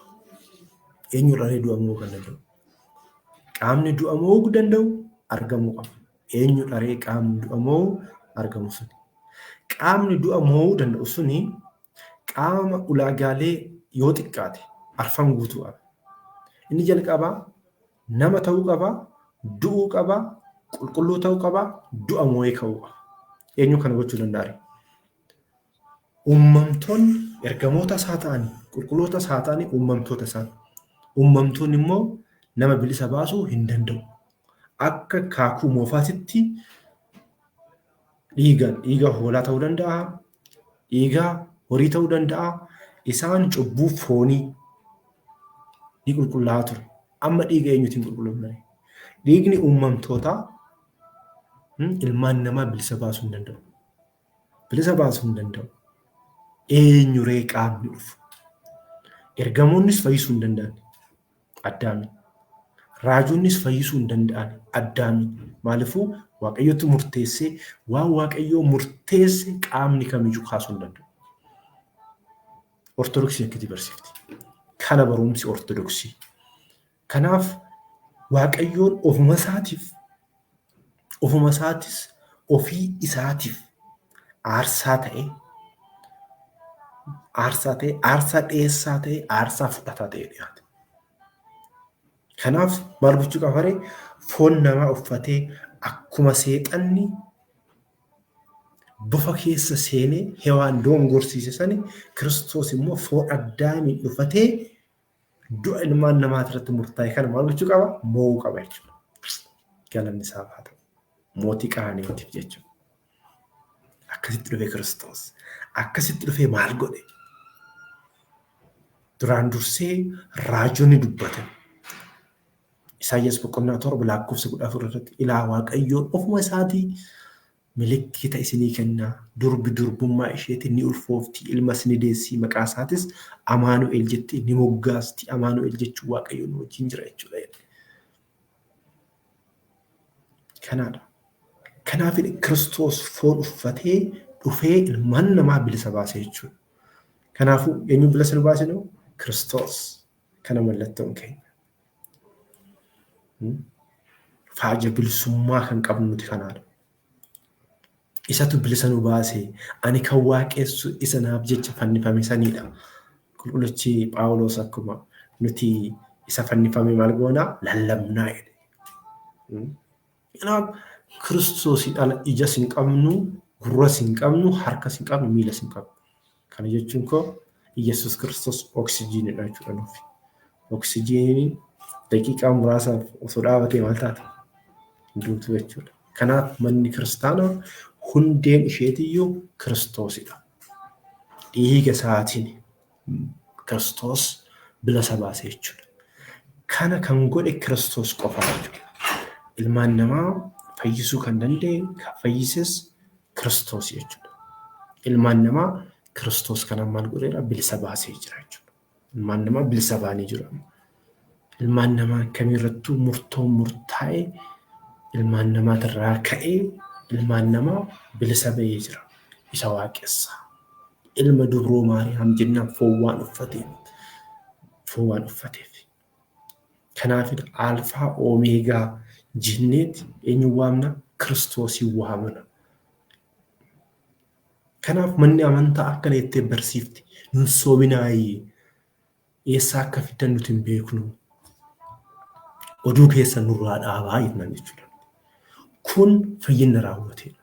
Eenyurraa du'amuu kan danda'u? Qaamni du'amuu danda'u argamuu qaba. Eenyurraa qaamni du'amuu argamu suni? Qaamni du'amuu danda'u suni qaama ulaagaalee yoo xiqqaate arfan guutuu qaba. Inni jalqabaa nama ta'uu qaba, du'uu qaba, qulqulluu ta'uu qaba, du'amuu ka'uu qaba. Eenyu kana gochuu danda'a? Uumamtoonni ergamoota isaa ta'anii, qulqulloota isaa ta'anii uumamtoota isaa. Uumamtoonni immoo nama bilisa baasuu hin danda'u. Akka kaakuu moofaatitti dhiiga hoolaa ta'uu danda'a, dhiiga horii ta'uu danda'a. Isaan cubbuu foonii ni qulqullaa'aa ture. Amma dhiiga eenyuutiin qulqulloofne? Dhiigni uumamtootaa ilmaan namaa bilisa baasuu hin danda'u. Bilisa baasuu hin danda'u. Eenyuree qaamni dhufu? Ergamoonnis fayyisuu hin danda'an. Addaami. Raajonnis fayyisuu hin danda'an. Addaami. Maaliifuu Waaqayyootu murteessee waan Waaqayyoo murteesse qaamni kamiyyuu kaasuu hin danda'u. Ortodoksii akkatti barsiifti. Kana barumsi ortodoksii. Kanaaf Waaqayyoon ofuma isaatis ofii isaatiif aarsaa dhiyeessaa ta'e, aarsaa fudhataa ta'e dhiyaate. Kanaaf maal gochuu qaba ree? Foon namaa uffatee akkuma seexanni bofa keessa seenee hewaan dongorsiise sani Kiristoos immoo foon addaamiin dhufatee du'a ilmaan namaa irratti murtaa'e kana maal gochuu qaba? Mo'uu qaba jechuudha. Galanni isaaf haa ta'u. Mootii qananiitiif jechuudha. Akkasitti dhufee Kiristoos. Akkasitti dhufee maal godhe? Duraan dursee raajonni dubbatan. Isaayyaas 7:14 irratti ilaa Waaqayyoon ofuma isaatii milikkita isinii kennaa. Durbi durbummaa isheetiin ni ulfoofti. Ilmas ni deessii. Maqaa isaatis Amaanu'el jettee ni moggaasti. Amaanu'el jechuun Waaqayyoon wajjin jira jechuudha. Kanaadha. Kanaaf Kiristoos foon uffatee dhufee ilmaan namaa bilisa baase jechuudha. Kanaafuu eenyu bilisa nu baase? Kiristoos. Kana mallattoon keenya. Faaja bilisummaa kan qabnu nuti kanaadha. Isatu bilisa nu baase. Ani kan waaqessu isa naaf jecha fannifame sanidha. Qulqullichi Phaawulos akkuma nuti isa fannifame maal goonaa? Lallabnaa jedhe. Kanaaf Kiristoosiin ala ijas hin qabnu, gurras hin qabnu, harkas hin qabnu, miilas hin qabnu. Kana jechuun koo Iyesuus Kiristoos oksijiinidha jechuudha nuuf. Oksijiiniin daqiiqaa muraasaaf osoo dhaabatee maal taata? Duutu jechuudha. Kanaaf manni kiristaanaa hundeen isheetiyyuu Kiristoosidha. Dhiiga isaatiin Kiristoos bilisa baase jechuudha. Kana kan godhe Kiristoos qofa jechuudha. Ilmaan namaa fayyisuu kan danda'e, kan fayyises Kiristoos jechuudha. Ilmaan namaa Kiristoos kana maal godheera? Bilisa baasee jira jechuudha. Ilmaan namaa bilisa baanii jira. Ilmaan namaa kamirrattuu murtaa'e ilmaan namaatirraa ka'ee ilmaan namaa bilisa bahee jira. Isa waaqessa. Ilma dubroo Maariyaam jennaan foon waan uffateef. Kanaaf alfaa oomeegaa jinneet eenyu waamna? Kiristoosii waamna. Kanaaf manni amantaa akkana jettee barsiifti. Nun soobinaayee eessaa akka fidan nuti hin beeknu. Oduu keessa nurraa dhaabaa jennan jechuudha. Kun fayyina raawwateedha.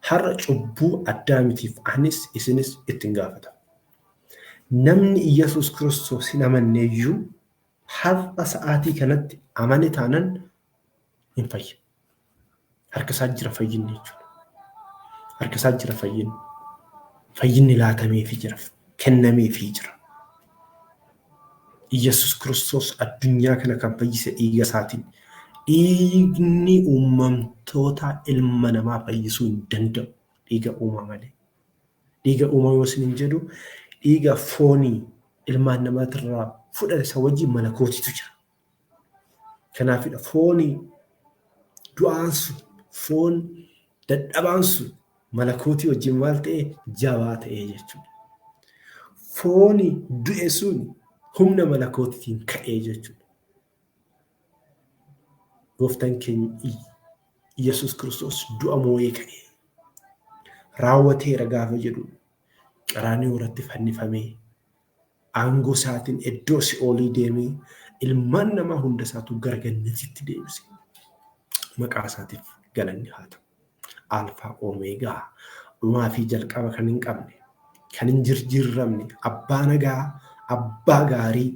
Har'a cubbuu addaamitiif anis isinis ittiin gaafata. Namni Iyesuus Kiristoos hin amanneeyyuu har'a sa'aatii kanatti amane taanan hin fayyu. Harka isaa jira fayyinni jechuudha. Harka isaa jira fayyinni. Fayyinni laatameefii jira. Kennameefii jira. Iyyasuus Kiristoos addunyaa kana kan fayyise dhiiga isaatiin. Dhiigni uumamtoota ilma namaa fayyisuu hin danda'u. Dhiiga uumaa malee. Dhiiga uumaa yoo isin jedhu dhiiga foonii ilmaan namaatirraa fudhate isa wajjin malakootitu jira. Kanaafidha foonii du'aan sun foon dadhabaan sun malakootii wajjin maal ta'e jabaa ta'e jechuudha. Foonii du'e sun humna malakootiitiin ka'ee jechuudha. Gooftaan keenya Iyyasuus Kiristoos du'a moo'ee ka'ee raawwateera gaafa jedhu qaraanii irratti fannifamee aangoo isaatiin iddoo si'oolii deemee ilmaan namaa hunda isaatu gara gannatiitti deebise. Maqaa isaatiif galanni haa ta'u. Alfaa Omeegaa dhumaa fi jalqaba kan hin qabne kan hin jirjiirramne abbaa nagaa abbaa gaarii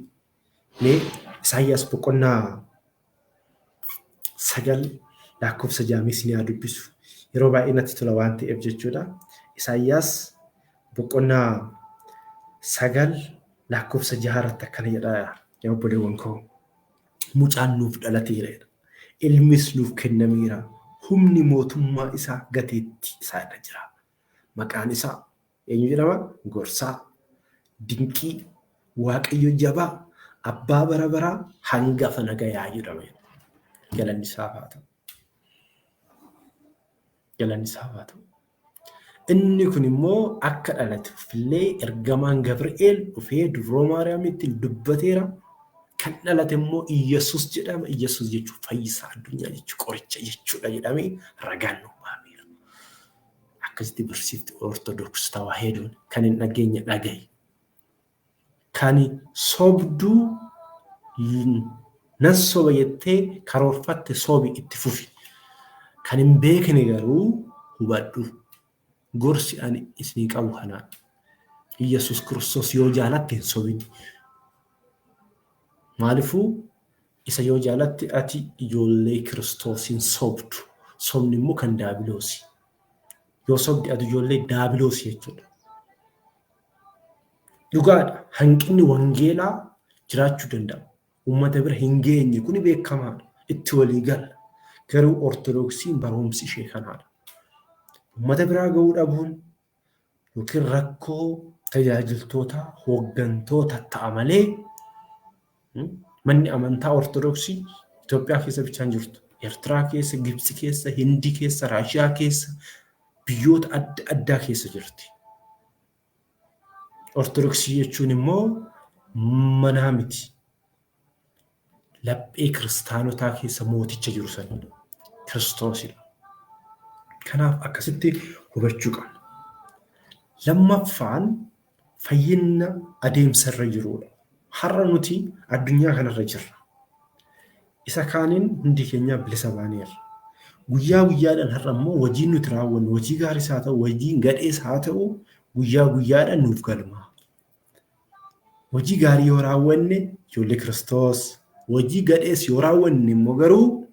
mee Isaayyaas boqonnaa 9 lakkoofsa 6 ni dubbisu. Yeroo baay'ee natti tola waan ta'eef jechuudha. Isaayyaas boqonnaa 9 lakkoofsa 6 irratti akkana jedha yaa obboleewwan koo. Mucaan nuuf dhalateera. Ilmis nuuf kennameera. Humni mootummaa isaa gateetti isaa irra jira. Maqaan isaa eenyu jedhama? Gorsaa, Dinqii, Waaqayyo jabaa, Abbaa bara baraa, Hangafa nagayaa jedhama. Galanni isaa haa ta'u. Galanni isaa haa ta'u. Inni kun immoo akka dhalateefillee ergamaan Gabri'eel dhufee duroo Maariyaamitti dubbateera. Kan dhalate immoo Iyyasuus jedhama. Iyyasuus jechuun fayyisaa addunyaa jechuun qoricha jechuudha jedhamee ragaan nu baameera. Akkasitti barsiifti Ortodoksii Tawaahidoon kan hin dhageenye dhagaye. Kan sobduu nan soba jettee karoorfatte sobi itti fufi. Kan hin beekne garuu hubadhu. Gorsi ani isinii qabu kanaa. Iyyasuus Kiristoos yoo jaalatte hin sobin. Maaliifuu isa yoo jaalatte ati ijoollee Kiristoosiin sobdu. Sobni immoo kan daabiloosi. Yoo sobdi ati ijoollee daabiloosi jechuudha. Dhugaadha hanqinni wangeelaa jiraachuu danda'a. Uummata bira hin geenye kuni beekamaadha. Itti walii gala. Garuu Ortodoksiin barumsi ishee kanaadha. Uummata biraa gahuu dhabuun yookiin rakkoo tajaajiltoota hooggantoota ta'a malee manni amantaa Ortodoksii Itoophiyaa keessa bichaan jirtu. Eertiraa keessa, Gibsi keessa, Hindii keessa, Raashiyaa keessa, biyyoota adda addaa keessa jirti. Ortodoksii jechuun immoo manaa miti. Laphee kiristaanotaa keessa mooticha jiru sanidha. Kiristoosidha. Kanaaf akkasitti hubachuu qabna. Lammaffaan fayyina adeemsarra jirudha. Har'a nuti addunyaa kanarra jirra. Isa kaaniin hundi keenya bilisa baaneerra. Guyyaa guyyaadhaan har'a immoo hojii nuti raawwannu, hojii gaariis haa ta'u, hojii gadhees haa ta'u, guyyaa guyyaadhaan nuuf galma. Hojii gaarii yoo raawwanne ijoollee Kiristoos, hojii gadhees yoo raawwanne immoo garuu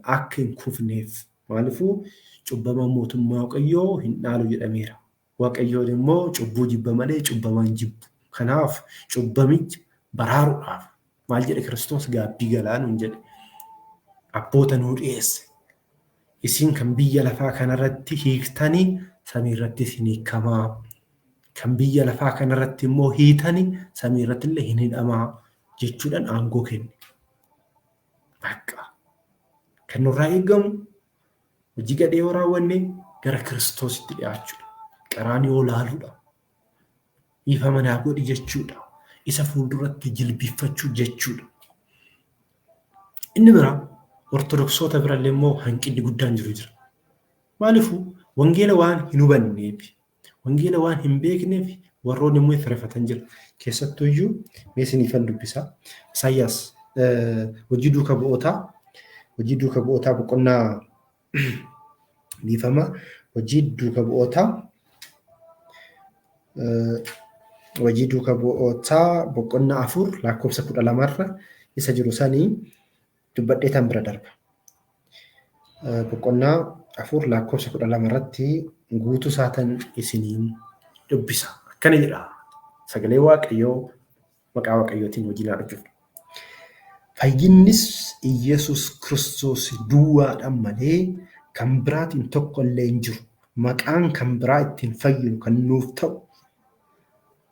akka hin kufneef. Maaliifuu cubbamaan mootummaa Waaqayyoo hin dhaalu jedhameera. Waaqayyoon immoo cubbuu jibba malee cubbamaan jibbu. Kanaaf cubbamicha baraaruudhaaf maal jedhe Kiristoos gaabbii galaa nuun jedhe. Abboota nuu dhiyeesse. Isin kan biyya lafaa kanarratti hiiktanii samiirratti isin hiikamaa. Kan biyya lafaa kanarratti immoo hiitanii samiirratti illee hin hidhamaa jechuudhaan aangoo kenne. Bakka. Kan nurraa eegamu hojii gadhee yoo raawwanne gara Kiristoositti dhiyaachuudha. Qaraanii yoo laaluudha. Ifa manaa godhi jechuudha. Isa fuulduratti jilbiffachuu jechuudha. Inni biraa Ortodoksoota birallee immoo hanqinni guddaan jiru jira. Maaliifuu wangeela waan hin hubanneef, wangeela waan hin beekneef warroonni immoo firfatan jira. Keessattuu iyyuu mee isiniifan dubbisaa. Isaayyaas hojii duuka bu'ootaa boqonnaa dhiifama hojii duuka bu'ootaa hojii duuka bu'ootaa boqonnaa 4 lakkoofsa 12 isa jiru sanii dubbadhee tan bira darba. Boqonnaa 4 lakkoofsa 12 irratti guutuu isaatan isiniin dubbisa. Akkana jedha. Sagalee Waaqayyoo maqaa Waaqayyootiin hojii hojjetu. Fayyinnis Iyesuus Kiristoos duwwaadhaan malee kan biraatiin tokko illee hin jiru. Maqaan kan biraa ittiin fayyinu kan nuuf ta'u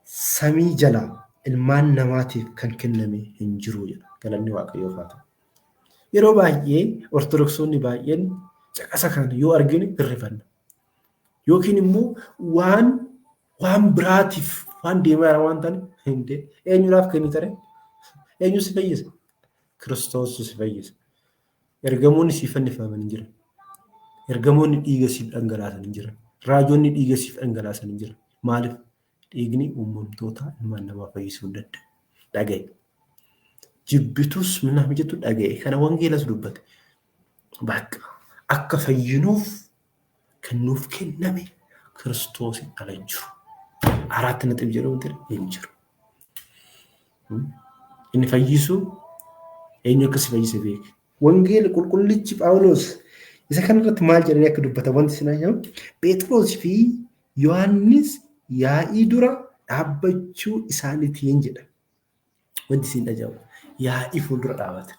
samii jalaa ilmaan namaatiif kan kenname hin jiru jedha. Galanni Waaqayyoof haa ta'u. Yeroo baay'ee Ortodoksonni baay'een caqasa kana yoo argine hirrifanna. Yookiin immoo waan biraatiif waan deemaa waan ta'an hindee eenyuudhaaf kennitare? Eenyu si fayyisa? Kiristoos si fayyisa. Ergamoonni siif fannifaman hin jiran. Ergamoonni dhiiga siif dhangalaasan hin jiran. Raajonni dhiiga siif dhangalaasan hin jiran. Maaliif? Dhiigni uumamtoota ilmaan namaa fayyisuu danda'a. Dhaga'i. Jibbitus minnaaf jettu dhaga'i. Kana wangeelas dubbate. Bakka akka fayyinuuf kan nuuf kenname Kiristoosin ala hin jiru. 4 ነጥብ jedhamu hin jiru. Inni fayyisu eenyu akka si fayyise beeke. Wangeela qulqullichi Phaawulos isa kanarratti maal jedhanii akka dubbatan wanti isin ajaa'ibu Phexros fi Yohaannis yaa'ii dura dhaabbachuu isaaniitiin jedha. Wanti isin ajaa'ibu yaa'ii fuuldura dhaabatan.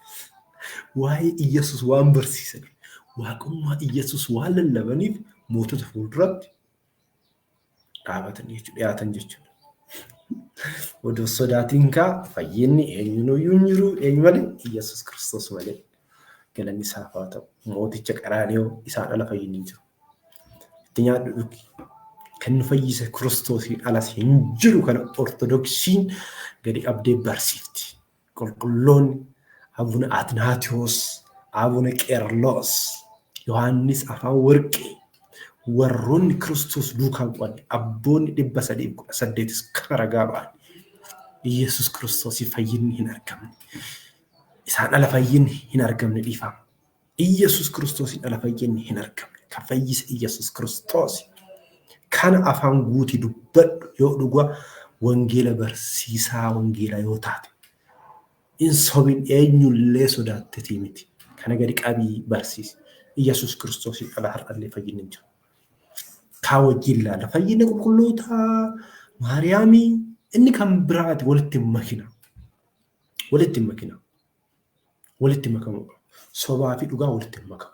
Waa'ee Iyesuus waan barsiisan waaqummaa Iyesuus waan lallabaniif mootota fuulduratti dhaabatan jechuudha dhiyaatan jechuudha. Odoo sodaatiin kaa fayyinni eenyunuyyuu hin jiru eenyu malee Iyesuus Kiristoos malee. Galanni isaaf haa ta'u. Mooticha Qaraaniyoo isaan ala fayyinni hin jiru. Itti nyaadhu dhugi. Kan nu fayyise Kiristoosiin alas hin jiru kana Ortodoksiin gadi qabdee barsiifti. Qulqulloonni Abuna Atnaatiyoos, Abuna Qeerloos, Yohaannis Afaan Warqee warroonni Kiristoos duukaa bu'an abboonni 318 kan ragaa ba'an. Iyesuus Kiristoosii fayyinni hin argamne. Isaan ala fayyinni hin argamne dhiifama. Iyesuus Kiristoosiin ala fayyinni hin argamne. Kan fayyise Iyesuus Kiristoos. Kana afaan guutii dubbadhu yoo dhugaa wangeela barsiisaa wangeelaa yoo taate. In sobin eenyullee sodaattetii miti. Kana gadi qabii barsiisi. Iyesuus Kiristoosiin ala har'allee fayyinni hin jiru. Kaa wajjin ilaala. Fayyina qulqulloota Maariyaamii inni kan biraati walitti makina. Walitti makina. Walitti makamu. Sobaa fi dhugaa walitti makamu.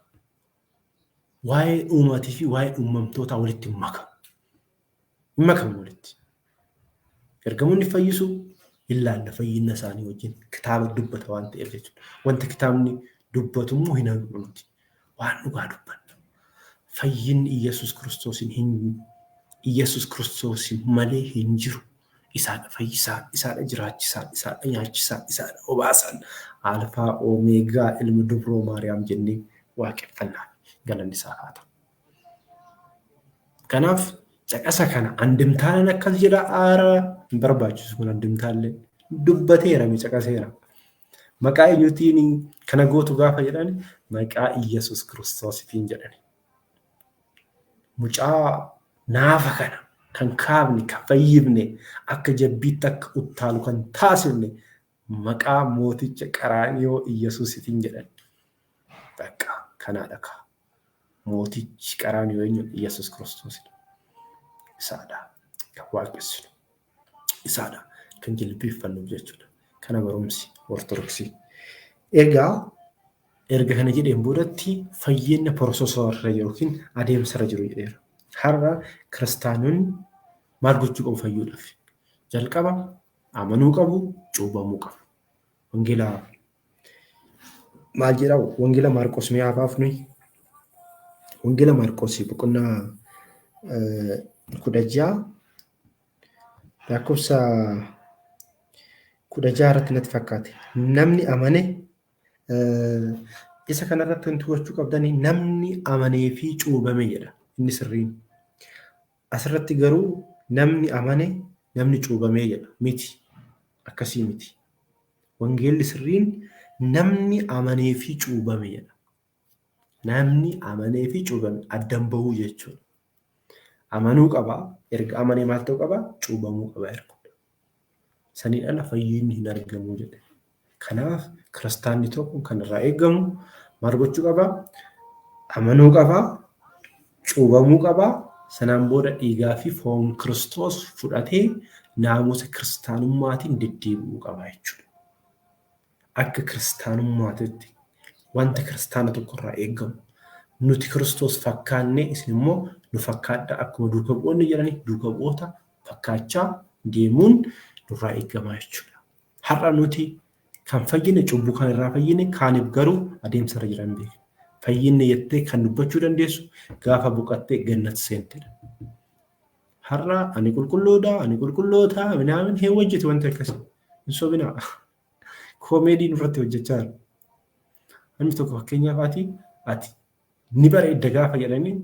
Waa'ee uumaatii fi waa'ee uumamtootaa walitti makamu. Hin makamu walitti. Ergamoonni fayyisu ilaalla fayyina isaanii wajjin kitaaba dubbata waan ta'eef jechuudha. Wanta kitaabni dubbatu immoo hin haqnu nuti. Waan dhugaa dubbanna. Fayyinni Iyesuus Kiristoosiin malee hin jiru. Isaadha fayyisaa, isaadha jiraachisaa, isaadha nyaachisaa, isaadha obaasan. Alfaa Omeegaa ilma dubroo Maariyaam jennee waaqeffannaa galanni isaa haa ta'u. Kanaaf caqasa kana andimtaan akkas jedha aaraa hin barbaachisu kun andimtaallee dubbateera mi caqaseera. Maqaa eenyutiin kana gootu gaafa jedhan maqaa Iyesuus Kiristoositiin jedhani. Mucaa naafa kana kan kaafne kan fayyifne akka jabbiitti akka uttaalu kan taasifne maqaa mooticha Qaraaniyoo Iyesuusitiin jedhan. Bakka kanaadha ka. Mootichi Qaraaniyoo eenyu Iyesuus Kiristoosidha. Isaadha kan waaqessinu. Isaadha kan jilbeeffannuuf jechuudha. Kana barumsi Ortodoksii. Erga kana jedheen boodatti fayyina pirooseesarra yookiin adeemsarra jiru jedheera. Har'a kiristaanonni maal gochuu qabu fayyuudhaaf? Jalqaba amanuu qabu, cuuphamuu qabu. Wangeela maal jedhaa? Wangeela Maarqos mi'aa afaaf nuyi. Wangeela Maarqos boqonnaa 16 lakkoofsa 16 irratti natti fakkaate. Namni amane isa kanarratti wanti gochuu qabdanii namni amanee fi cuubame jedha. Inni sirriin. Asirratti garuu namni amane namni cuubamee jedha. Miti. Akkasii miti. Wangeelli sirriin namni amanee fi cuubame jedha. Namni amanee fi cuubame addan bahuu jechuudha. Amanuu qaba. Erga amanee maal ta'uu qaba? Cuubamuu qaba erga. Saniin ala fayyinni hin argamu jedhe. Kanaaf kiristaanni tokko kan irraa eegamu maal gochuu qaba? Amanuu qaba, cuubamuu qaba, sanaan booda dhiigaa fi foon Kiristoos fudhatee naamusa kiristaanummaatiin deddeebi'uu qaba jechuudha. Akka kiristaanummaatitti wanta kiristaana tokkorraa eegamu nuti Kiristoos fakkaannee isin immoo nu fakkaadha akkuma duuka bu'oonni jedhanii duuka bu'oota fakkaachaa deemuun nurraa eegama jechuudha. Har'a nuti kan fayyine cubbuu kan irraa fayyine kaaniif garuu adeemsarra jiran beeku. Fayyinne jettee kan dubbachuu dandeessu gaafa boqattee gannat seentedha. Har'a ani qulqulloota minaamin hin hojjete wanti akkasii hin sobinaa. Koomeedii nurratti hojjechaa jira. Namni tokko fakkeenyaaf ati ni bareedda gaafa jedhanii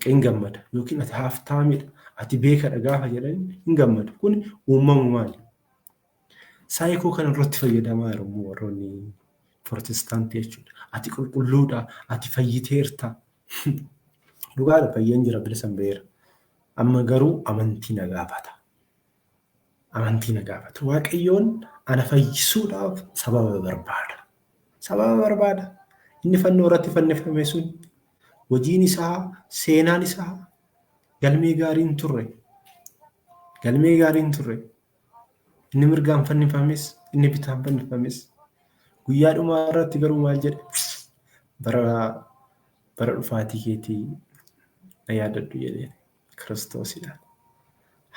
hin gammada yookiin ati haaftaamidha ati beekadha gaafa jedhanii hin gammadu. Kun uumamu maali? Saayikoo kan irratti fayyadamaa jiru warroonni Protestaantii jechuudha. Ati qulqulluudha, ati fayyiteerta. Dhugaadha fayyeen jira bilisan beera. Amma garuu amantii na gaafata. Amantii na gaafata. Waaqayyoon ana fayyisuudhaaf sababa barbaada. Sababa barbaada. Inni fannoo irratti fannifame sun hojiin isaa, seenaan isaa galmee gaariin turre. Galmee gaariin turre. Inni mirgaan fannifames, inni bitaan fannifames. Guyyaa dhumaa irratti garuu maal jedhe? Bara dhufaatii keetii na yaadadhu jedhee Kiristoosidhaan.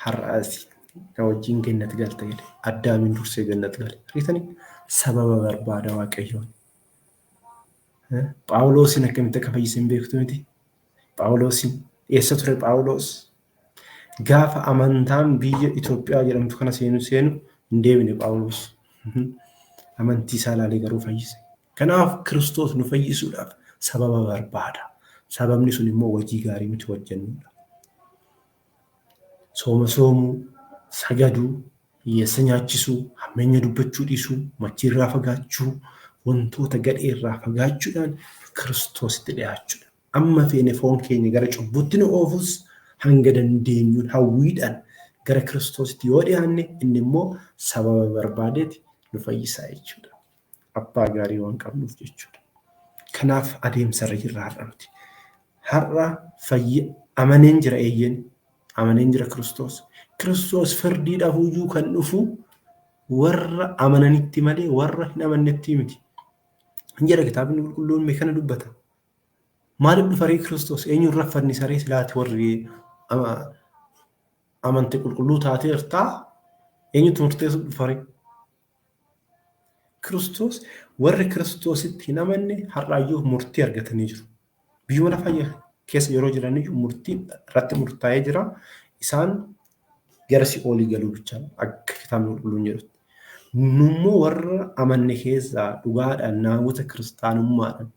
Har'aas na wajjin gannat galte jedhe. Addaamiin dursee gannat gale. Ariitanii sababa barbaada Waaqayyoon. Phaawulosin akkamitti akka fayyise hin beektu miti. Phaawulosin eessa ture Phaawulos? Gaafa amantaan biyya Itoophiyaa jedhamtu kana seenu hin deebine Phaawulos. Amantii isaa ilaalee garuu fayyise. Kanaaf Kiristoos nu fayyisuudhaaf sababa barbaada. Sababni sun immoo hojii gaarii nuti hojjennudha. Sooma soomuu, sagaduu, hiyyeessa nyaachisuu, hammeenya dubbachuu dhiisuu, machiirraa fagaachuu, wantoota gadheerraa fagaachuudhaan Kiristoositti dhiyaachuudha. Amma feene foon keenya gara cubbuutti nu oofus hanga dandeenyuun hawwiidhaan gara Kiristoositti yoo dhiyaanne inni immoo sababa barbaadeeti nu fayyisaa jechuudha. Abbaa gaarii waan qabnuuf jechuudha. Kanaaf adeemsarra jirra har'a nuti. Har'a amaneen jira eeyyen. Amaneen jira Kiristoos. Kiristoos firdiidhaaf hujuu kan dhufu warra amananitti malee warra hin amannetti miti. Hin jedha kitaabni qulqulluun mee kana dubbata. Maaliif dhufaree Kiristoos eenyuun raffanni saree silaati warri amante qulqulluu taateertaa eenyutu murteessu dhufaree? Kiristoos warri Kiristoositti hin amanne har'aayyuu murtii argatanii jiru. Biyyuma lafaa keessa yeroo jiraniyyuu murtii irratti murtaa'ee jira. Isaan gara si'oolii galuu bicha akka kitaabni qulqulluun jedhutti. Nummoo warra amanne keessaa dhugaadhaan naamota kiristaanummaadhaan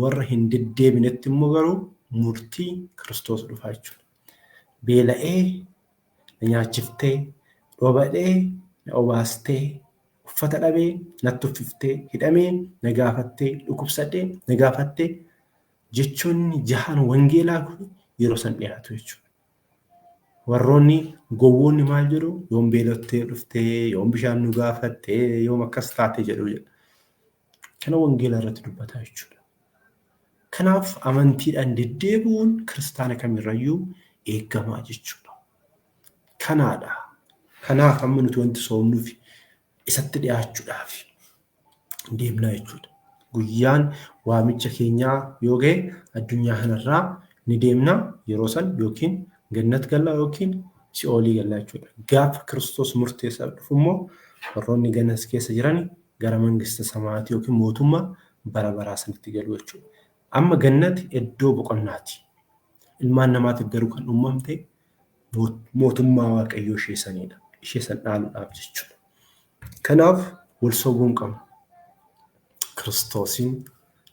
warra hin deddeebinetti immoo garuu murtii Kiristoos dhufaa jechuudha. Beela'ee na nyaachiftee, dhoobadhee na obaastee, uffata dhabee natti uffiftee, hidhamee na gaafattee, dhukkubsadhee na gaafattee jechoonni jahaan wangeelaa kun yeroo san dhiyaatu jechuudha. Warroonni gowwoonni maal jedhu yoom beelottee dhuftee, yoom bishaan nu gaafattee, yoom akkas taate jedhu jedha. Kana wangeela irratti dubbata jechuudha. Kanaaf amantiidhaan deddeebi'uun kiristaana kamirrayyuu eegamaa jechuudha. Kanaadha. Kanaaf amma nuti wanti soomnuuf isatti dhiyaachuudhaaf deemnaa jechuudha. Guyyaan waamicha keenyaa yoo ga'e addunyaa kanarraa ni deemna yeroo san yookiin gannat gallaa yookiin si'oolii gallaa jechuudha. Gaafa Kiristoos murteessaa dhufu immoo warroonni gannas keessa jiran gara mangista samaatii yookiin mootummaa bara baraa sanitti galu jechuudha. Amma gannati iddoo boqonnaati. Ilmaan namaatiif garuu kan uumamte mootummaa Waaqayyoo ishee sanidha. Ishee san dhaaluudhaaf jechuudha. Kanaaf wal sobuu hin qabnu. Kiristoosin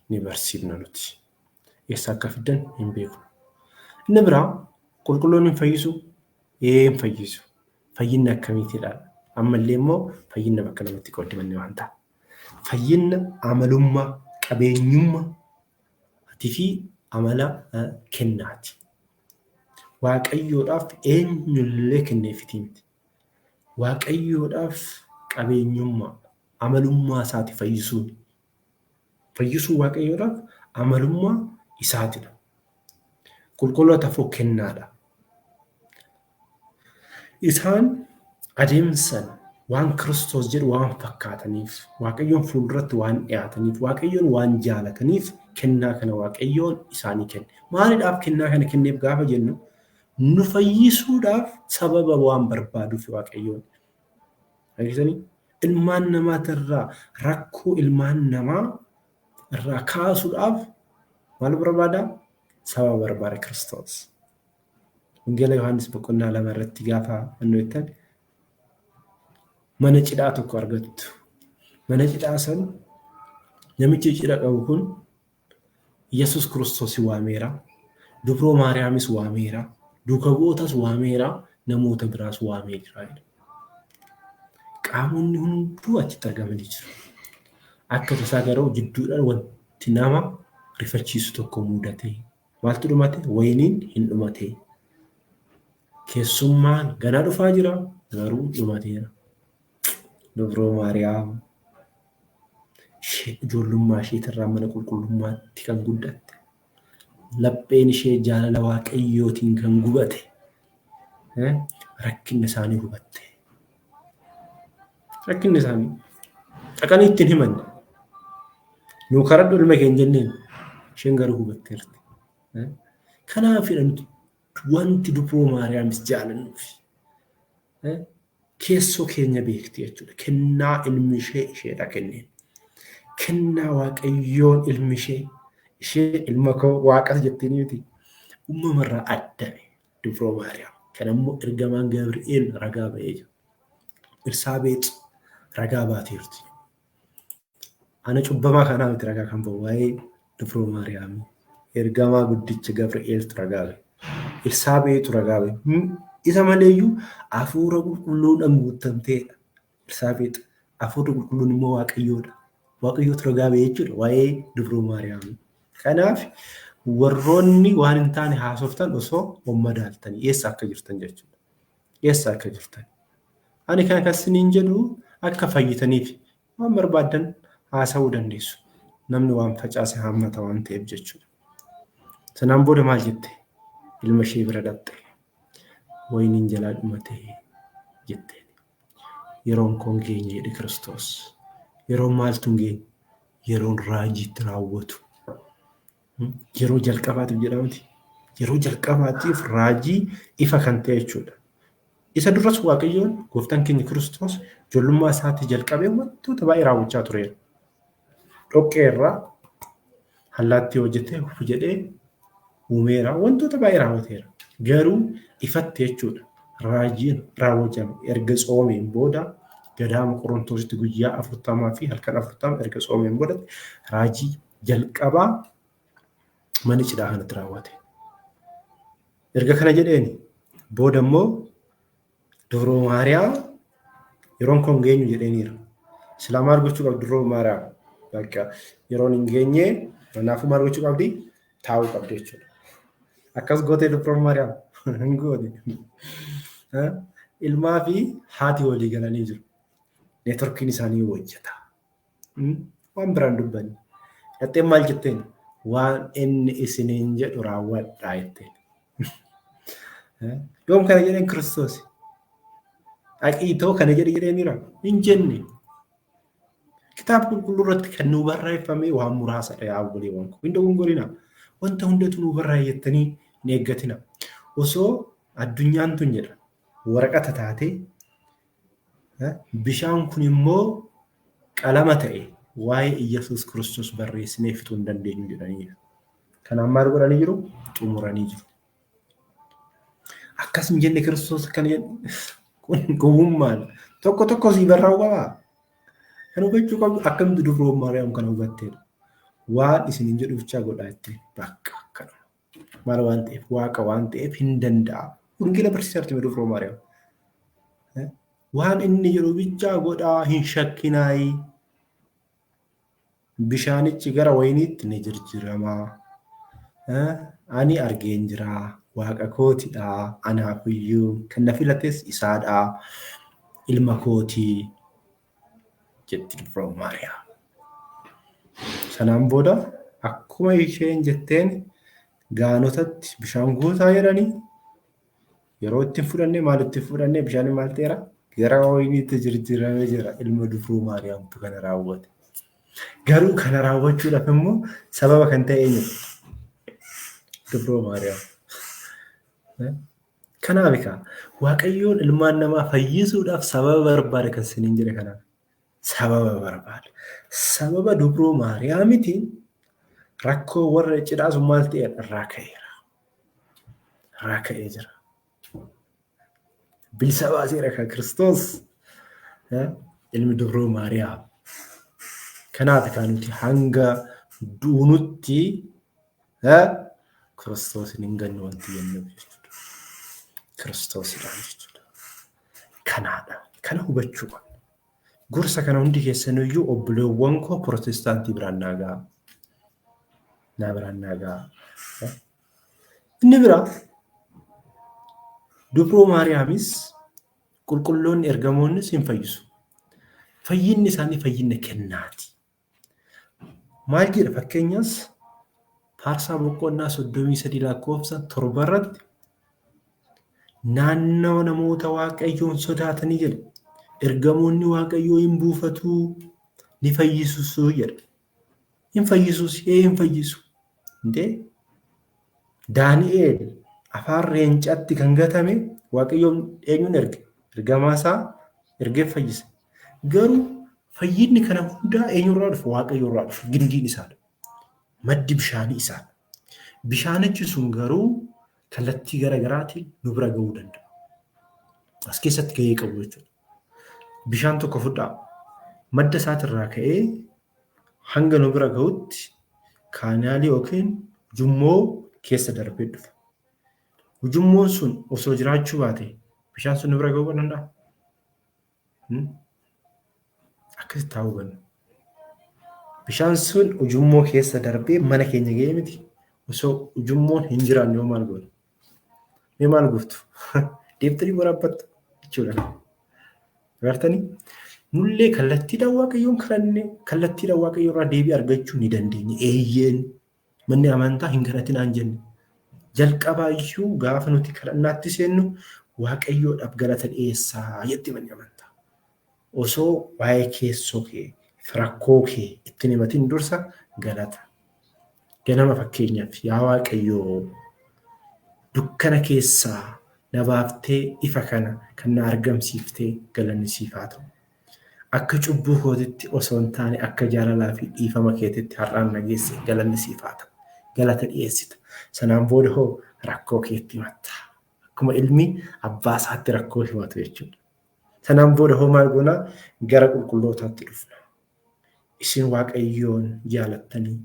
ni barsiifna nuti. Eessa akka fiddan hin beeknu. Inni biraa qulqulloonni hin fayyisu? Hin fayyisu. Fayyinni akkamiitidha? Ammallee immoo fayyinna bakka lamatti qoodamanne waan ta'a. Fayyinna amalummaa, qabeenyummaa fi amala kennaati. Waaqayyoodhaaf eenyullee kenneefiti miti. waaqayyoodhaaf qabeenyummaa amalummaa isaati fayyisuu waaqayyoodhaaf amalummaa isaatidha. Qulqulloota afur kennaadha. Isaan adeemsan waan Kiristoos jedhu waan fakkaataniif waaqayyoon fuulduratti waan dhiyaataniif waaqayyoon waan jaalataniif kennaa kana waaqayyoon isaanii kenne. Maaliidhaaf kennaa kana kenneef gaafa jennu nu fayyisuudhaaf sababa waan barbaaduuf waaqayyoon. Agartanii ilmaan namaatirraa rakkoo ilmaan namaa irraa kaasuudhaaf maal barbaada? Sababa barbaada Kiristoos. Wangeela Yohaannis boqonnaa 2 irratti gaafa annoytan mana cidhaa tokko argattu. Mana cidhaa san namichi cidha qabu kun Yesuus Kiristoos waameera. Dubroo Maariyaamis waameera. Duuka bu'ootas waameera. Namoota biraas waamee jira. Qaamonni hunduu achitti argamanii jiru. Akka tasaa garuu jidduudhaan wanti nama rifachiisu tokko mudate. Maaltu dhumate? Wayiniin hin dhumate. Keessummaan ganaa dhufaa jira garuu dhumateera. Dubroo Maariyaam ijoollummaa isheetirraa mana qulqullummaatti kan guddatte. Lapheen ishee jaalala waaqayyootiin kan gubate. Rakkinni isaanii hubatte. Rakkinni isaanii dhaqanii ittiin himanne. Nuu karadhu ilma keenya jenneen isheen garuu hubatteerti. Kanaafidha wanti Dubroo Maariyaamis jaalannuuf keessoo keenya beekti jechuudha. Kennaa ilmi ishee isheedha kenneen. Kennaa waaqayyoon ilmi ishee ilma koo waaqas jettiin miti. Uumamarraa addame Dubroo Maariyaam. Kan ammoo ergamaan Gabri'eel ragaa ba'ee jira. Elsaabeex ragaa baateerti. Ana cubbamaa kanaa miti ragaa kan ba'u waa'ee Dubroo Maariyaam. Ergamaa guddicha Gabri'eeltu ragaa ba'e. Elsaabeexu ragaa ba'e. Isa maleeyyuu hafuura qulqulluudhaan guutamteedha. Elsaabeex hafuurri qulqulluun immoo waaqayyoodha. Waaqayyootu ragaa ba'e jechuudha waa'ee Dubroo Maariyaam. Kanaaf warroonni waan hin taane haasoftan osoo madaaltanii eessa akka jirtan jechuudha. Eessa akka jirtan. Ani kan akkasiniin jedhu akka fayyitaniif waan barbaadan haasa'uu dandeessu. Namni waan facaase hammata waan ta'eef jechuudha. Sanaan booda maal jette? Ilma ishee bira dhaqxe. Wayiniin jalaa dhumate jette. Yeroon koon geenye jedhe Kiristoos. Yeroon maaltu hin geenye? Yeroon raajiitti raawwatu. Yeroo jalqabaatiif jedhamti. Yeroo jalqabaatiif raajii ifa kan ta'e jechuudha. Isa duras waaqayyoon gooftaan keenya Kiristoos ijoollummaa isaatii jalqabee wantoota baay'ee raawwachaa tureera. Dhoqqee irraa allaattii hojjetee jedhee uumeera. Wantoota baay'ee raawwateera. Garuu ifatti jechuudha. Raajiin raawwatame erga tsoomeen booda gadaama Qorontositti guyyaa 40 fi halkan 40 erga tsoomeen booda raajii jalqabaa mana cidhaa kanatti raawwate. Erga kana jedheeni booda immoo Dubroo Maariyaam yeroon koon geenyu jedheeniira. Silaa maal gochuu qabdi Dubroo Maariyaam? Bakka yeroon hin geenye kanaafuu maal gochuu qabdi? Taa'uu qabdi jechuudha. Akkas gootee Dubroo Maariyaam hin goote. Ilmaa fi haati walii galanii jiru. Neetworkiin isaanii hojjeta. Waan biraan dubbanni. Dhattee maal jetteen? Waan inni isiniin jedhu raawwadhaa jetteen. Yoom kana jedheen Kiristoos? Aqiitoo kana jedhaniira hin jenne. Kitaaba qulqulluu irratti kan nu barreeffame waan muraasadha yaa obboleewwan koo. Hin dogongorina. Wanta hundatu nu barreeffattanii hin eeggatina. Osoo addunyaan tun jedha waraqata taatee bishaan kun immoo qalama ta'e waa'ee Iyyasuus Kiristoos barreessinee fixuu hin dandeenyu jedhaniidha. Kanaan maal godhanii jiru? Xumuranii jiru. Akkas hin jenne Kiristoos akkana jedhu kun gowwummaan tokko sii barraa'u qabaa. Kan hubachuu qabdu akkamitti Dubroo Maariyaam kana hubatteedha. Waan isiniin jedhu bichaa godhaa jettee bakka akkana. Maal waan ta'eef waaqa waan ta'eef hin danda'a. Wangeela barsiisaa jirti Dubroo Maariyaam. Waan inni jedhu bichaa godhaa hin shakkinaayi. Bishaanichi gara wayiniitti ni jijjiiramaa. Ani argeen jira. Waaqa kootidha. Anaafiyyuu kan na filates isaadha. ilma kootii jetti Dubroo Maariyaam. Sanaan booda akkuma isheen jetteen gaanotatti bishaan guutaa jedhanii yeroo ittiin fudhannee maal ittiin fudhannee bishaan maal ta'eera gara wayiniitti jijjiiramee jira ilma Dubroo Maariyaamtu kana raawwate. Garuu kana raawwachuudhaaf immoo sababa kan ta'e eenyu? Dubroo Maariyaam. Kanaaf egaa Waaqayyoon ilmaan namaa fayyisuudhaaf sababa barbaade kan isiniin jedhe kanaaf. Sababa barbaade. Sababa Dubroo Maariyaamitiin rakkoo warra cidhaa sun maal ta'e irraa ka'eera. Irraa ka'ee jira. Bilisa baaseera kan Kiristoos ilmi Dubroo Maariyaam. Kanaaf kan nuti hanga duunutti Kiristoosin hin ganne wanti jennuuf jechuudha. Kiristoosidhaan jechuudha. Kanaadha. Kana hubachuu qabna. Gorsa kana hundi keessaniyyuu obboleewwan koo Pirotestaantii biraan naa ga'a. Naa biraan naa ga'a. Inni biraa Dubroo Maariyaamis qulqulloonni ergamoonnis hin fayyisu. Fayyinni isaanii fayyinna kennaati. Maal jedha fakkeenyaas Faarsaa boqonnaa 33 lakkoofsa 7 irratti naannoo namoota Waaqayyoon sodaatanii jedha. Ergamoonni Waaqayyoo hin buufatu ni fayyisu jedha. Hin fayyisus hin fayyisu. Daani'eel afaan reencaatti kan gatame Waaqayyoon eenyuun erge? Ergamaa isaa ergee fayyise. Garuu fayyinni kana hundaa eenyurraa dhufa? Waaqayyoorraa dhufa. Gindiin isaadha. Maddi bishaanii isaadha. Bishaanichi sun garuu kallattii garaagaraatiin nu bira gahuu danda'a. As keessatti gahee qabu jechuudha. Bishaan tokko fudhaa madda isaatirraa ka'ee hanga nu bira gahutti kaanaalii yookiin ujummoo keessa darbee dhufa. Ujummoon sun osoo jiraachuu baate bishaan sun nu bira gahuu danda'a? Akkasitti haa hubannu. Bishaan sun ujummoo keessa darbee mana keenya gahee miti. Osoo ujummoon hin jiraanne yoo maal goona? Mee maal gooftu? Deebitanii waraabbattu jechuudha. Agartanii? Nullee kallattiidhaan Waaqayyoon kadhanne kallattiidhaan Waaqayyoorraa deebii argachuu ni dandeenya. Eeyyeen manni amantaa hin kadhatinaan jenne. Jalqabaa iyyuu gaafa nuti kadhannaatti seennu Waaqayyoodhaaf galata dhiyeessaa jetti manni amantaa. Osoo waa'ee keessoo kee rakkoo kee ittiin himatiin dursa galata. Ganama fakkeenyaaf yaa Waaqayyoo dukkana keessaa na baaftee ifa kana kan na argamsiiftee galanni siif haa ta'u. Akka cubbuu kootitti osoo hin taane akka jaalalaa fi dhiifama keetitti har'aan na geesse galanni siif haa ta'u. Galata dhiyeessita. Sanaan booda hoo rakkoo keetti himatta. Akkuma ilmi abbaa isaatti rakkoo himatu jechuudha. Sanaan booda hoo maal goona gara qulqullootaatti dhufna. Isin Waaqayyoon jaalattanii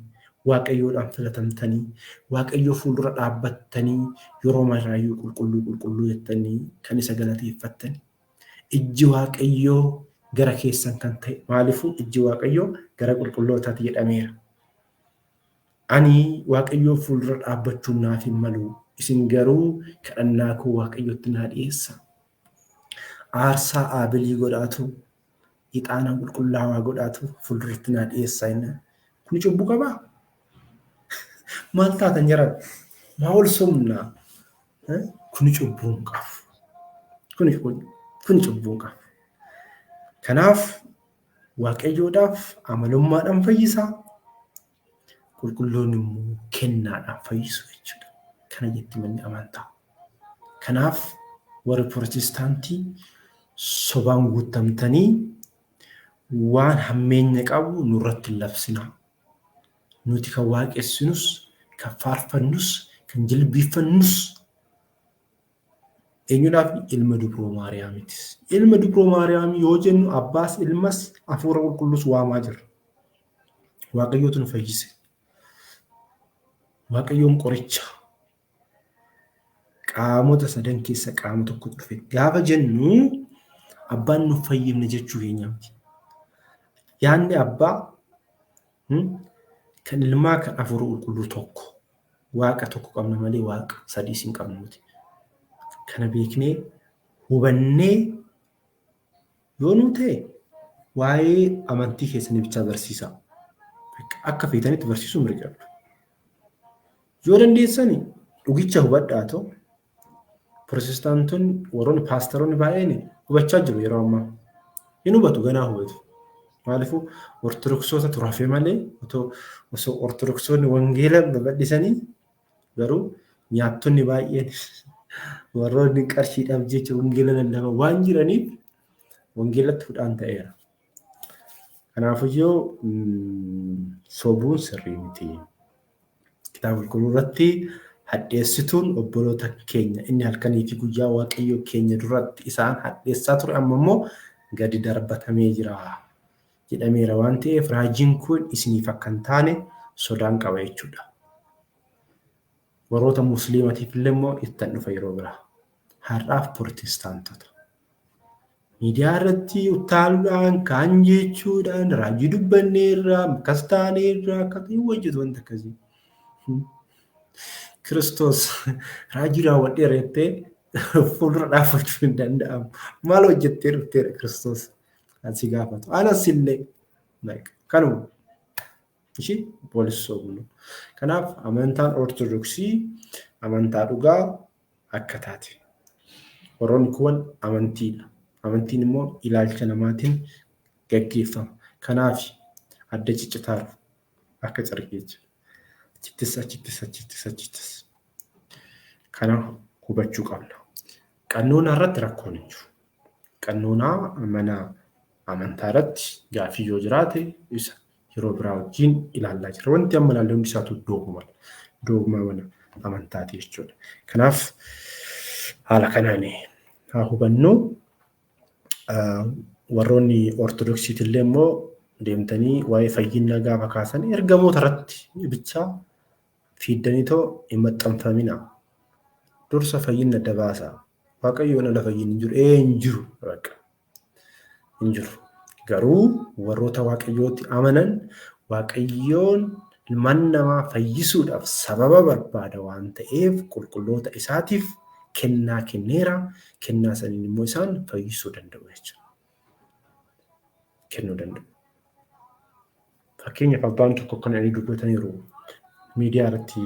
Waaqayyoodhaan filatamtanii Waaqayyoo fuuldura dhaabbattanii yeroo maraayyuu qulqulluu jettanii kan isa galateeffattanii ijji Waaqayyoo gara keessan kan ta'e maaliifuu ijji Waaqayyoo gara qulqullootaatti jedhameera. Ani Waaqayyoo fuuldura dhaabbachuun naaf hin malu isin garuu kadhannaa koo Waaqayyootti naa dhiyeessa. Aarsaa Aabilii godhaatu ixaana qulqullaawaa godhaatu fuulduratti naa dhiyeessaa inni. Kun cubbuu qabaa? Maal taatan jiran? Maa ol somnaa? Kun cubbuu hin qabu. Kun cubbuu hin qabu. Kanaaf Waaqayyoodhaaf amalummaadhaan fayyisaa. Qulqulloonni immoo kennaadhaan fayyisu jechuudha. Kana jetti manni amantaa. Kanaaf warri Pirotestaantii sobaan guutamtanii waan hammeenya qabu nurratti hin labsinaa. Nuti kan waaqessinus, kan faarfannus, kan jilbiiffannus eenyuudhaaf? Ilma Dubroo Maariyaamiitis. Ilma Dubroo Maariyaam yoo jennu abbaas ilmas hafuura qulqulluus waamaa jirra. Waaqayyootu nu fayyise. Waaqayyoon qoricha. Qaamota sadan keessa qaama tokko dhufe. Gaafa jennu abbaan nuuf fayyifne jechuu keenya miti. Yaadni abbaa kan ilmaa kan hafuura qulqulluu tokko. Waaqa tokko qabna malee waaqa sadiis hin qabnu miti. Kana beeknee hubannee yoo nu ta'e waa'ee amantii keessanii bichaa barsiisaa. Akka feetanitti barsiisuu mirga qabdu. Yoo dandeessani dhugicha hubadhaa ta'u Pirotestaantonni warroonni paasteroonni baay'een hubachaa jiru yeroo ammaa. Hin hubatu ganaa hubatu. Maaliifuu Ortodoksota turaafe malee osoo Ortodoksoonni wangeela babal'isanii garuu nyaattonni baay'een warroonni qarshiidhaaf jecha wangeela lallaban waan jiraniif wangeelatti fudhaan ta'eera. Kanaafiyyuu sobuun sirrii miti. Kitaaba qulqulluu irratti hadheessituun obboloota keenya inni halkanii fi guyyaa waaqayyoo keenya duratti isaan hadheessaa ture amma immoo gadi darbatamee jira jedhameera waan ta'eef raajiin kun isiniif akka hin taane sodaan qaba jechuudha. Warroota musliimatiif illee immoo ittan dhufa yeroo biraa. Har'aaf Pirotestaantota. Miidiyaa irratti utaaluudhaan kaan jechuudhaan raajii dubbanneerraa akkas taaneerraa akkasii hojjetu wanta akkasii. Kiristoos raajii raawwadheera jettee fuuldura dhaabbachuu hin danda'amu. Maal hojjettee dhufteera Kiristoos? Asi gaafatu. Anas illee kanuma. Ishii poolisoo bulu. Kanaaf amantaan Ortodoksii amantaa dhugaa akka taate. Warroonni kun amantiidha. Amantiin immoo ilaalcha namaatiin gaggeeffama. Kanaaf adda ciccitaaru akka carqeecha. Achittis. Kana hubachuu qabna. Qannoonaa irratti rakkoon hin jiru. Qannoonaa mana amantaa irratti gaaffii yoo jiraate isa yeroo biraa wajjin ilaallaa jira. Wanti amma ilaallee hundi isaatu doogma mana amantaati jechuudha. Kanaaf haala kanaan haa hubannu. Warroonni Ortodoksiitti illee immoo deemtanii waa'ee fayyinaa gaafa kaasan ergamoota irratti bichaa fiiddanii too hin maxxanfamina. Dursa fayyina dabaasaa. Waaqayyoon ala fayyinni hin jiru. Hin jiru. Hin jiru. Garuu warroota waaqayyootti amanan waaqayyoon ilmaan namaa fayyisuudhaaf sababa barbaada waan ta'eef qulqulloota isaatiif kennaa kenneera. Kennaa saniin immoo isaan fayyisuu danda'u jechuudha. Kennuu danda'u. Fakkeenyaaf abbaan tokko kan inni dubbataniiru miidiyaa irratti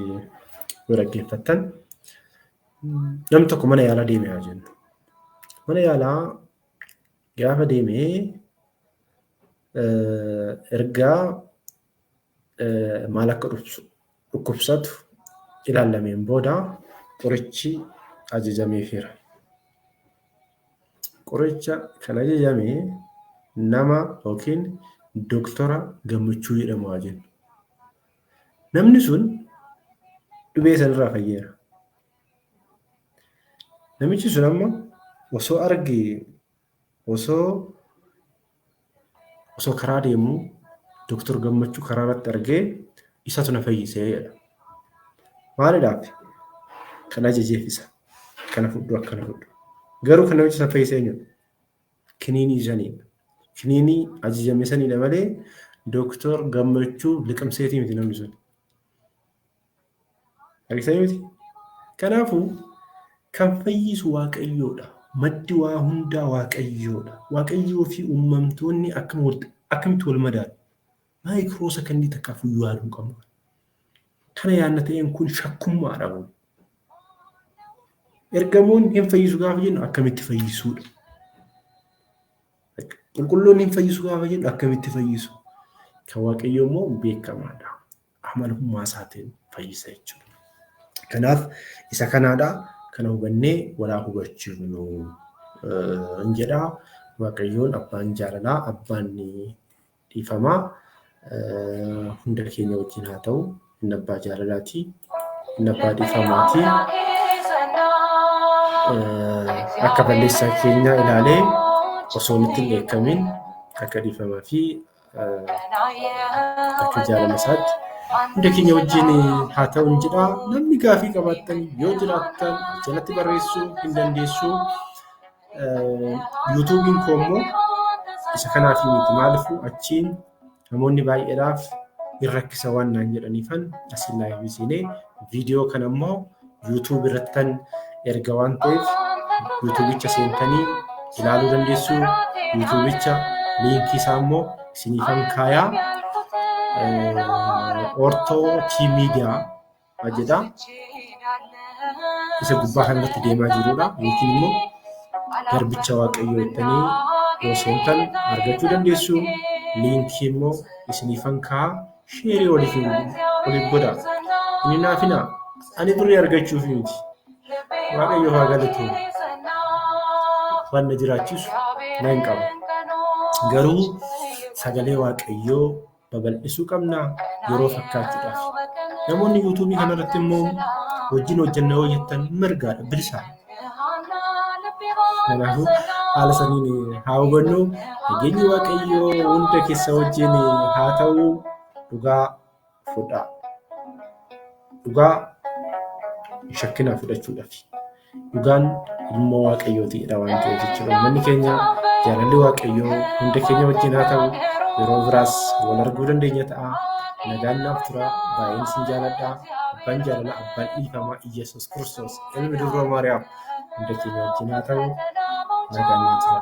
yoo dhaggeeffattan namni tokko mana yaalaa deemee haa jennu. Mana yaalaa gaafa deemee ergaa maal akka dhukkubsatu ilaallameen booda qorichi ajajameefira. Qoricha kan ajajame nama yookiin Dooktora Gammachuu jedhamu haa jennu. Namni sun dhibee sanarraa fayyeera. Namichi sun amma osoo argee osoo karaa deemu Dooktor Gammachuu karaa irratti argee isatu na fayyisee jedha. Maaliidhaaf? Kan ajajeef isa. Kana fudhu akkana fudhu. Garuu kan namichi sana fayyisee eenyudha? Kiniinii saniidha. Kiniinii ajajame saniidha malee Dooktor Gammachuu liqimseetii miti namni sun. Argisanii miti? Kanaafuu kan fayyisu Waaqayyoodha. Maddi waa hundaa Waaqayyoodha. Waaqayyoo fi uumamtoonni akkamitti wal madaalu? Maayikiroo sekondii takkaaf iyyuu yaaduu qabu. Kana yaadna ta'een kun shakkummaadha. Ergamoonni hin fayyisu gaafa jennu akkamitti fayyisuudha? Qulqulloonni hin fayyisu gaafa jennu akkamitti fayyisu? Kan Waaqayyoo immoo beekamaadha. Amalummaa isaatiin fayyisa jechuudha. Kanaaf isa kanaadha. Kana hubannee walaa hubachiifnu hin jedhaa. Waaqayyoon abbaan jaalalaa, abbaan dhiifamaa hunda keenya wajjin haa ta'u. Inni abbaa jaalalaati. Inni abbaa dhiifamaati. Akka balleessaa keenya ilaalee osoo nutti hin eekamin akka dhiifamaa fi akka jaalala isaatti hunda keenya wajjin haa ta'u hin jedhaa. Namni gaafii qabaattan yoo jiraattan jalatti barreessuu hin dandeessu. YouTube'n koo immoo isa kanaaf miti maaliifuu achiin namoonni baay'eedhaaf hin rakkisa waan naan jedhaniifan asin laayivii seenee viidiyoo kana immoo YouTube irrattan erga waan ta'eef YouTube'icha seentanii ilaaluu dandeessu. yuutuubicha liinkii isaa immoo isiniifan kaayaa Ortoo Miidiyaa jedha isa gubbaa kanatti deemaa jirudha yookiin immoo garbicha waaqayyoo jettanii yoo seentan argachuu dandeessu. Liinkii immoo isiniifan kaayaa sheerii waliif godhaa. Inni naaf hina ani birrii argachuuf miti. Waaqayyo haa galatu. Waan na jiraachisu na hin qabu. Garuu sagalee waaqayyoo babal'isuu qabna yeroo fakkaachuudhaaf. Namoonni yuutuubii kanarratti immoo wajjin hojjannoo hojjettan mirgaadha bilisaa. Kanaafuu haala saniin haa hubannu. Nageenyi waaqayyoo hunda keessa wajjin haa ta'u. Dhugaa fudhaa. Dhugaa shakkina fudhachuudhaaf. Dhugaan ilmoo waaqayyootiidha waan ta'eef jechuudha. Uummanni keenya jaalalli waaqayyoo hunda keenya wajjin haa ta'u. Yeroo biraas wal arguu dandeenya ta'a. Nagaan naaf tura. Baay'een isin jaaladha. Abbaan jaalala abbaan dhiifamaa Iyesuus Kiristoos ilmi dubroo Maariyaam hunda keenya wajjin haa ta'u. Nagaan naaf tura.